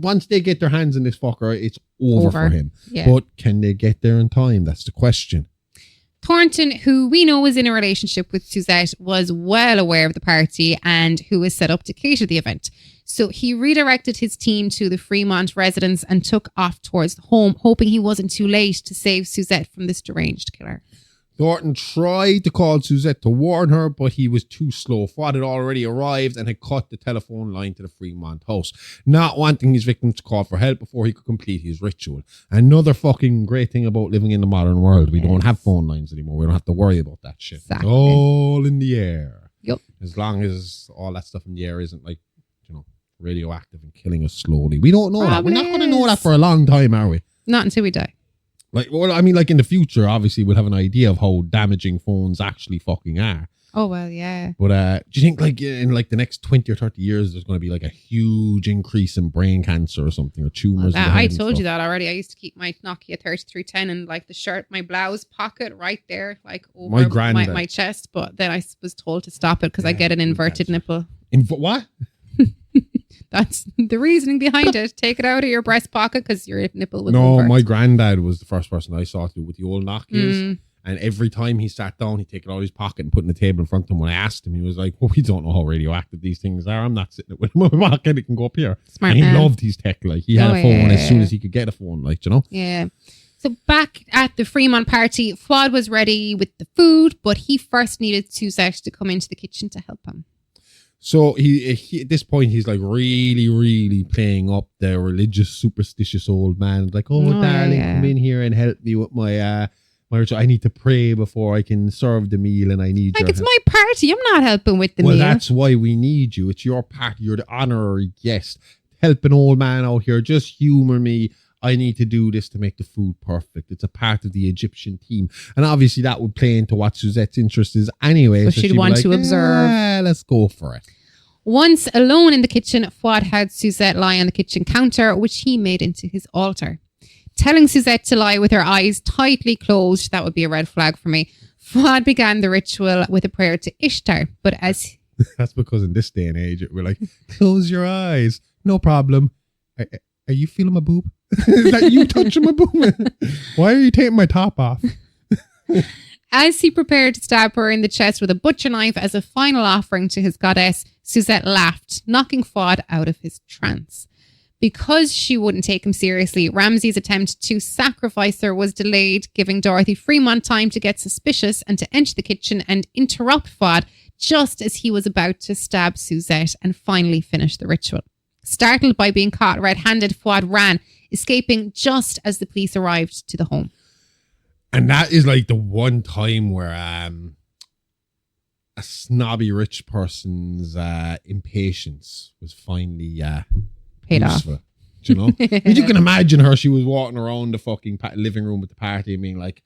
once they get their hands on this fucker, it's over for him. Yeah. But can they get there in time? That's the question. Thornton, who we know is in a relationship with Suzette, was well aware of the party and who was set up to cater the event. So he redirected his team to the Fremont residence and took off towards the home, hoping he wasn't too late to save Suzette from this deranged killer. Thornton tried to call Suzette to warn her, but he was too slow. Fuad had already arrived and had cut the telephone line to the Fremont house, not wanting his victim to call for help before he could complete his ritual. Another fucking great thing about living in the modern world. We don't have phone lines anymore. We don't have to worry about that shit. Exactly. It's all in the air. Yep. As long as all that stuff in the air isn't like, radioactive and killing us slowly. We don't know that. We're not going to know that for a long time, are we? Not until we die. Like, well, I mean, like in the future, obviously, we'll have an idea of how damaging phones actually fucking are. Oh, well, yeah. But do you think like in like the next 20 or 30 years, there's going to be like a huge increase in brain cancer or something, or tumors? I told you that already. I used to keep my Nokia 3310 in like the shirt, my blouse pocket right there, like over my chest. But then I was told to stop it because I get an inverted nipple. What? That's the reasoning behind it. Take it out of your breast pocket because your nipple will No, invert. my granddad was the first person I saw to with the old Nokias. And every time he sat down, he'd take it out of his pocket and put it in the table in front of him. When I asked him, he was like, well, we don't know how radioactive these things are. I'm not sitting it with my pocket. It can go up here. Smart and he man. loved his tech. Like, he had a phone as soon as he could get a phone, like, Yeah. So back at the Fremont party, Fuad was ready with the food, but he first needed Suzette to come into the kitchen to help him. So he at this point, he's like really, really playing up the religious, superstitious old man. Like, darling, come in here and help me with my ritual. I need to pray before I can serve the meal, and I need like, your it's help. my party. I'm not helping with the meal. Well, that's why we need you. It's your party. You're the honorary guest. Help an old man out here. Just humor me. I need to do this to make the food perfect. It's a part of the Egyptian team. And obviously that would play into what Suzette's interest is anyway. So she'd want to observe. Yeah, let's go for it. Once alone in the kitchen, Fuad had Suzette lie on the kitchen counter, which he made into his altar. Telling Suzette to lie with her eyes tightly closed, that would be a red flag for me, Fuad began the ritual with a prayer to Ishtar. But as... That's because in this day and age, we're like, close your eyes. No problem. Are you feeling my boob? Is that you touching my boob? Why are you taking my top off? As he prepared to stab her in the chest with a butcher knife as a final offering to his goddess, Suzette laughed, knocking Fuad out of his trance. Because she wouldn't take him seriously, Ramsey's attempt to sacrifice her was delayed, giving Dorothy Fremont time to get suspicious and to enter the kitchen and interrupt Fuad just as he was about to stab Suzette and finally finish the ritual. Startled by being caught red-handed, Fuad ran, escaping just as the police arrived to the home. And that is like the one time where a snobby rich person's impatience was finally paid useful, off. Do you know? But you can imagine her. She was walking around the fucking living room with the party and being like,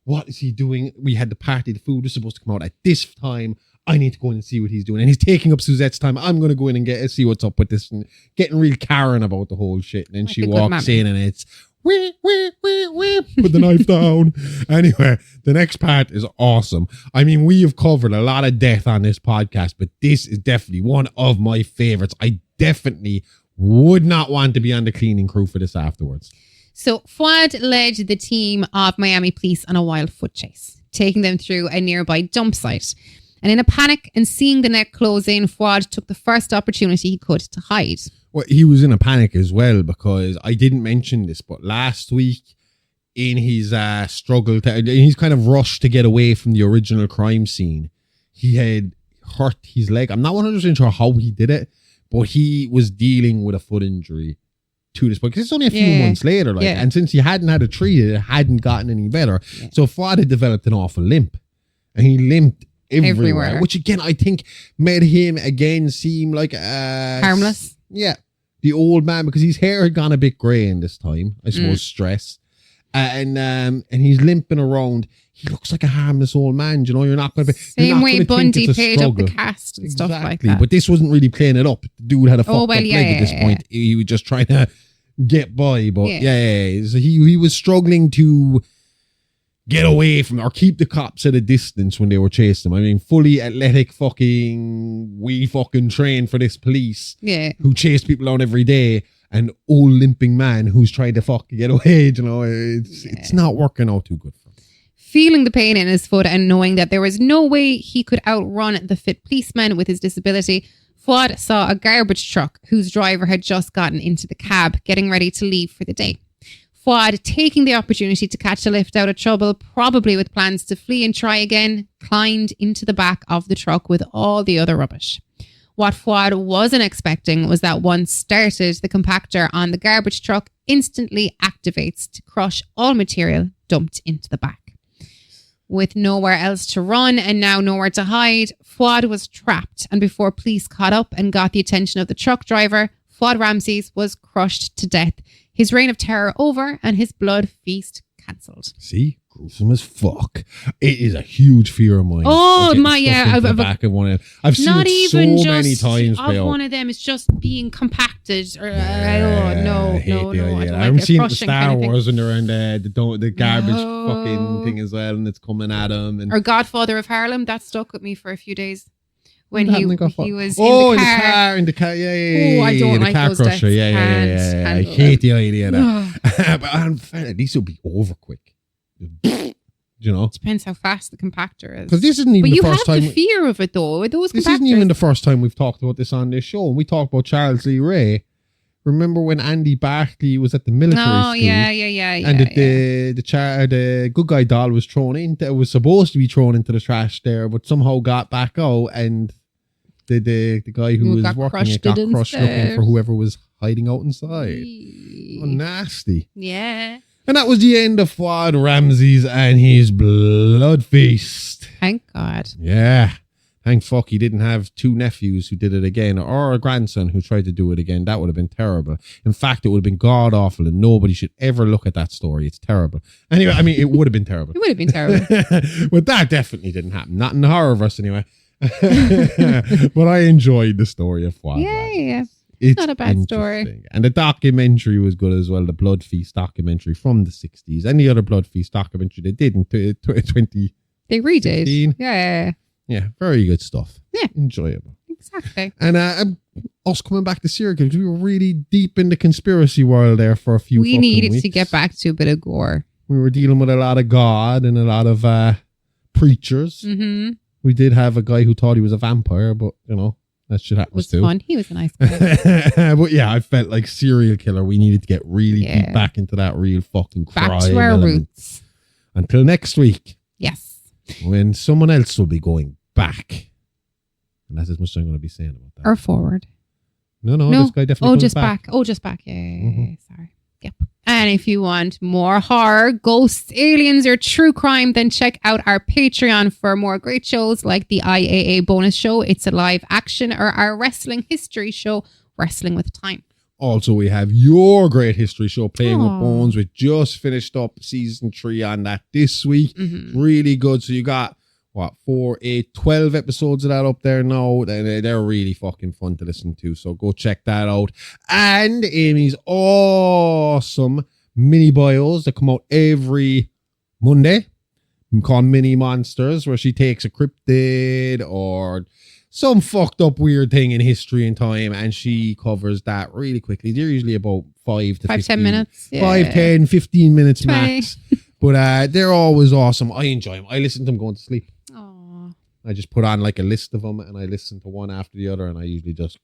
what is he doing? We had the party. The food was supposed to come out at this time. I need to go in and see what he's doing. And he's taking up Suzette's time. I'm going to go in and see what's up with this. And getting real Karen about the whole shit. And then she walks in and it's, whip, put the knife down. Anyway, the next part is awesome. I mean, we have covered a lot of death on this podcast, but this is definitely one of my favorites. I definitely would not want to be on the cleaning crew for this afterwards. So Fuad led the team of Miami police on a wild foot chase, taking them through a nearby dump site. And in a panic and seeing the net close in, Fuad took the first opportunity he could to hide. Well, he was in a panic as well, because I didn't mention this, but last week in his struggle, he's kind of rushed to get away from the original crime scene. He had hurt his leg. I'm not 100% sure how he did it, but he was dealing with a foot injury to this point, because it's only a few months later, and since he hadn't had it treated, it hadn't gotten any better. So Fuad had developed an awful limp, and he limped everywhere, which again I think made him again seem like harmless. Yeah, the old man, because his hair had gone a bit grey in this time, I suppose. Stress, and he's limping around. He looks like a harmless old man. You know, you're not going to be same way Bundy paid up the cast and stuff like that. But this wasn't really playing it up. The dude had a fucked up leg at this point. He was just trying to get by, but so he was struggling to get away from, or keep the cops at a distance when they were chasing him. I mean, fully athletic we fucking trained for this police who chase people out every day, an old limping man who's trying to fucking get away. You know, it's not working out too good for him. Feeling the pain in his foot and knowing that there was no way he could outrun the fit policeman with his disability, Fuad saw a garbage truck whose driver had just gotten into the cab, getting ready to leave for the day. Fuad, taking the opportunity to catch a lift out of trouble, probably with plans to flee and try again, climbed into the back of the truck with all the other rubbish. What Fuad wasn't expecting was that once started, the compactor on the garbage truck instantly activates to crush all material dumped into the back. With nowhere else to run and now nowhere to hide, Fuad was trapped, and before police caught up and got the attention of the truck driver, Fuad Ramses was crushed to death. His reign of terror over and his blood feast cancelled. See? Gruesome as fuck. It is a huge fear of mine. Oh my, I've seen not it even so many times. One of them is just being compacted. No. I haven't seen the Star Wars when they're in the garbage fucking thing as well, and it's coming at him. Or Godfather of Harlem, that stuck with me for a few days. When he was in the car. Yeah. Oh, I don't like car those crusher. deaths. I hate the idea of that. But I'm fair, at least it'll be over quick. You know, depends how fast the compactor is. Because this isn't even the first time. But you have the fear of it though. With those this isn't even the first time we've talked about this on this show. And we talked about Charles Lee Ray. Remember when Andy Barkley was at the military school? Yeah. And the good guy doll was was supposed to be thrown into the trash there, but somehow got back out, and the guy who was working it got crushed looking for whoever was hiding out inside. Oh, nasty. Yeah. And that was the end of Fuad Ramses and his blood feast. Thank God. Yeah. Thank fuck he didn't have two nephews who did it again, or a grandson who tried to do it again. That would have been terrible. In fact, it would have been god awful, and nobody should ever look at that story. It's terrible. Anyway, I mean, it would have been terrible. It would have been terrible. But that definitely didn't happen. Not in the horrorverse anyway. But I enjoyed the story of Fuad. Yeah. It's not a bad story. And the documentary was good as well. The Blood Feast documentary from the 60s. And the other Blood Feast documentary they did in 2020. They redid. Yeah. Yeah, very good stuff. Yeah. Enjoyable. Exactly. And us coming back to serial killers, we were really deep in the conspiracy world there for a few We needed weeks. to get back to a bit of gore. We were dealing with a lot of God and a lot of preachers. Mm-hmm. We did have a guy who thought he was a vampire, but, you know, that shit happens too. It was fun. He was a nice guy. But yeah, I felt like serial killer. We needed to get really deep back into that real fucking crime. Back to our roots. Until next week. Yes. When someone else will be going back. And that's as much as I'm going to be saying about that. Or forward. No, this guy definitely comes back. Oh, just back. Yeah. Sorry. Yep. And if you want more horror, ghosts, aliens, or true crime, then check out our Patreon for more great shows like the IAA Bonus show, It's a Live Action, or our wrestling history show, Wrestling with Time. Also, we have your great history show, Playing with Bones. We just finished up season 3 on that this week. Mm-hmm. Really good. So you got, 4, 8, 12 episodes of that up there now. They're really fucking fun to listen to. So go check that out. And Amy's awesome mini bios that come out every Monday. Called Mini Monsters, where she takes a cryptid or some fucked up weird thing in history and time, and she covers that really quickly. They're usually about 5 to 10 minutes. Yeah. 5, 10, 15 minutes 20. max. But they're always awesome. I enjoy them. I listen to them going to sleep. Aww. I just put on like a list of them and I listen to one after the other, and I usually just.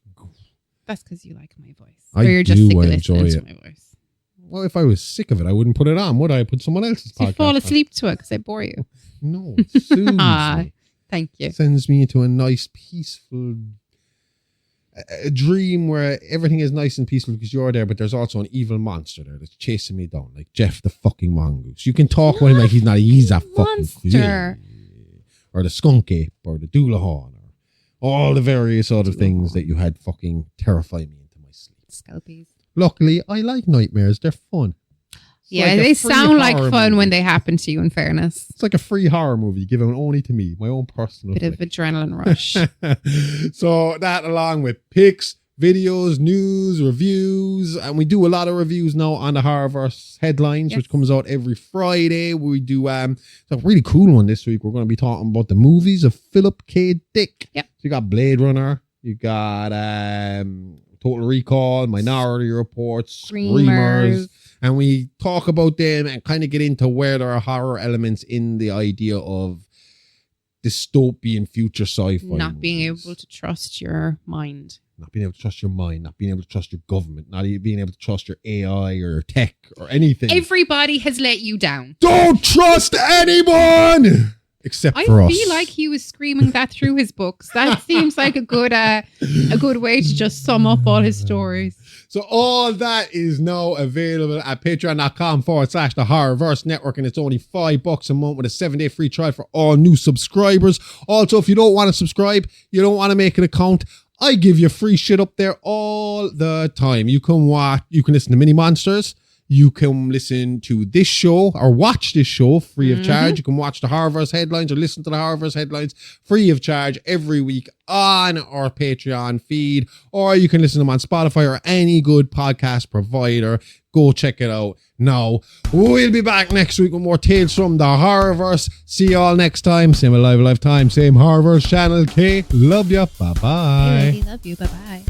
That's because you like my voice. I or you're just do, sick of I listening enjoy to it. my voice. Well, if I was sick of it, I wouldn't put it on, would I? I'd put someone else's So podcast. you fall on. asleep to it because I bore you. No, it soothes me. Thank you. Sends me into a nice, peaceful a dream where everything is nice and peaceful because you're there, but there's also an evil monster there that's chasing me down, like Jeff the fucking mongoose. You can talk about him like he's not. He's a fucking monster. Or the skunk ape, or the doulahan, or all the various other things that you had fucking terrify me into my sleep. Scalpies. Luckily, I like nightmares. They're fun. It's Yeah, like a they free sound like horror fun movie. when they happen to you, in fairness. It's like a free horror movie given only to me, my own personal Bit of flick. adrenaline rush. So that, along with pics, videos, news, reviews, and we do a lot of reviews now on the Horrorverse headlines, Yes. which comes out every Friday. We do it's a really cool one this week. We're going to be talking about the movies of Philip K. Dick. Yep. So you got Blade Runner, you got Total Recall, Minority Report, Screamers. And we talk about them and kind of get into where there are horror elements in the idea of dystopian future sci-fi. Not being movies. able to trust your mind. Not being able to trust your mind, not being able to trust your government, not even being able to trust your AI or your tech or anything. Everybody has let you down. Don't trust anyone except I for us. feel like he was screaming that through his books. That seems like a good way to just sum up all his stories. So all that is now available at patreon.com/the Horrorverse Network, and it's only $5 a month with a 7-day free trial for all new subscribers. Also, if you don't want to subscribe, you don't want to make an account, I give you free shit up there all the time. You can listen to Mini Monsters. You can listen to this show or watch this show free of charge. You can watch the Horrorverse headlines or listen to the Horrorverse headlines free of charge every week on our Patreon feed, or you can listen to them on Spotify or any good podcast provider. Go check it out now. We'll be back next week with more tales from the Horrorverse. See you all next time. Same Alive time, same Horrorverse channel. K. Love ya. Bye-bye. I really love you. Bye-bye.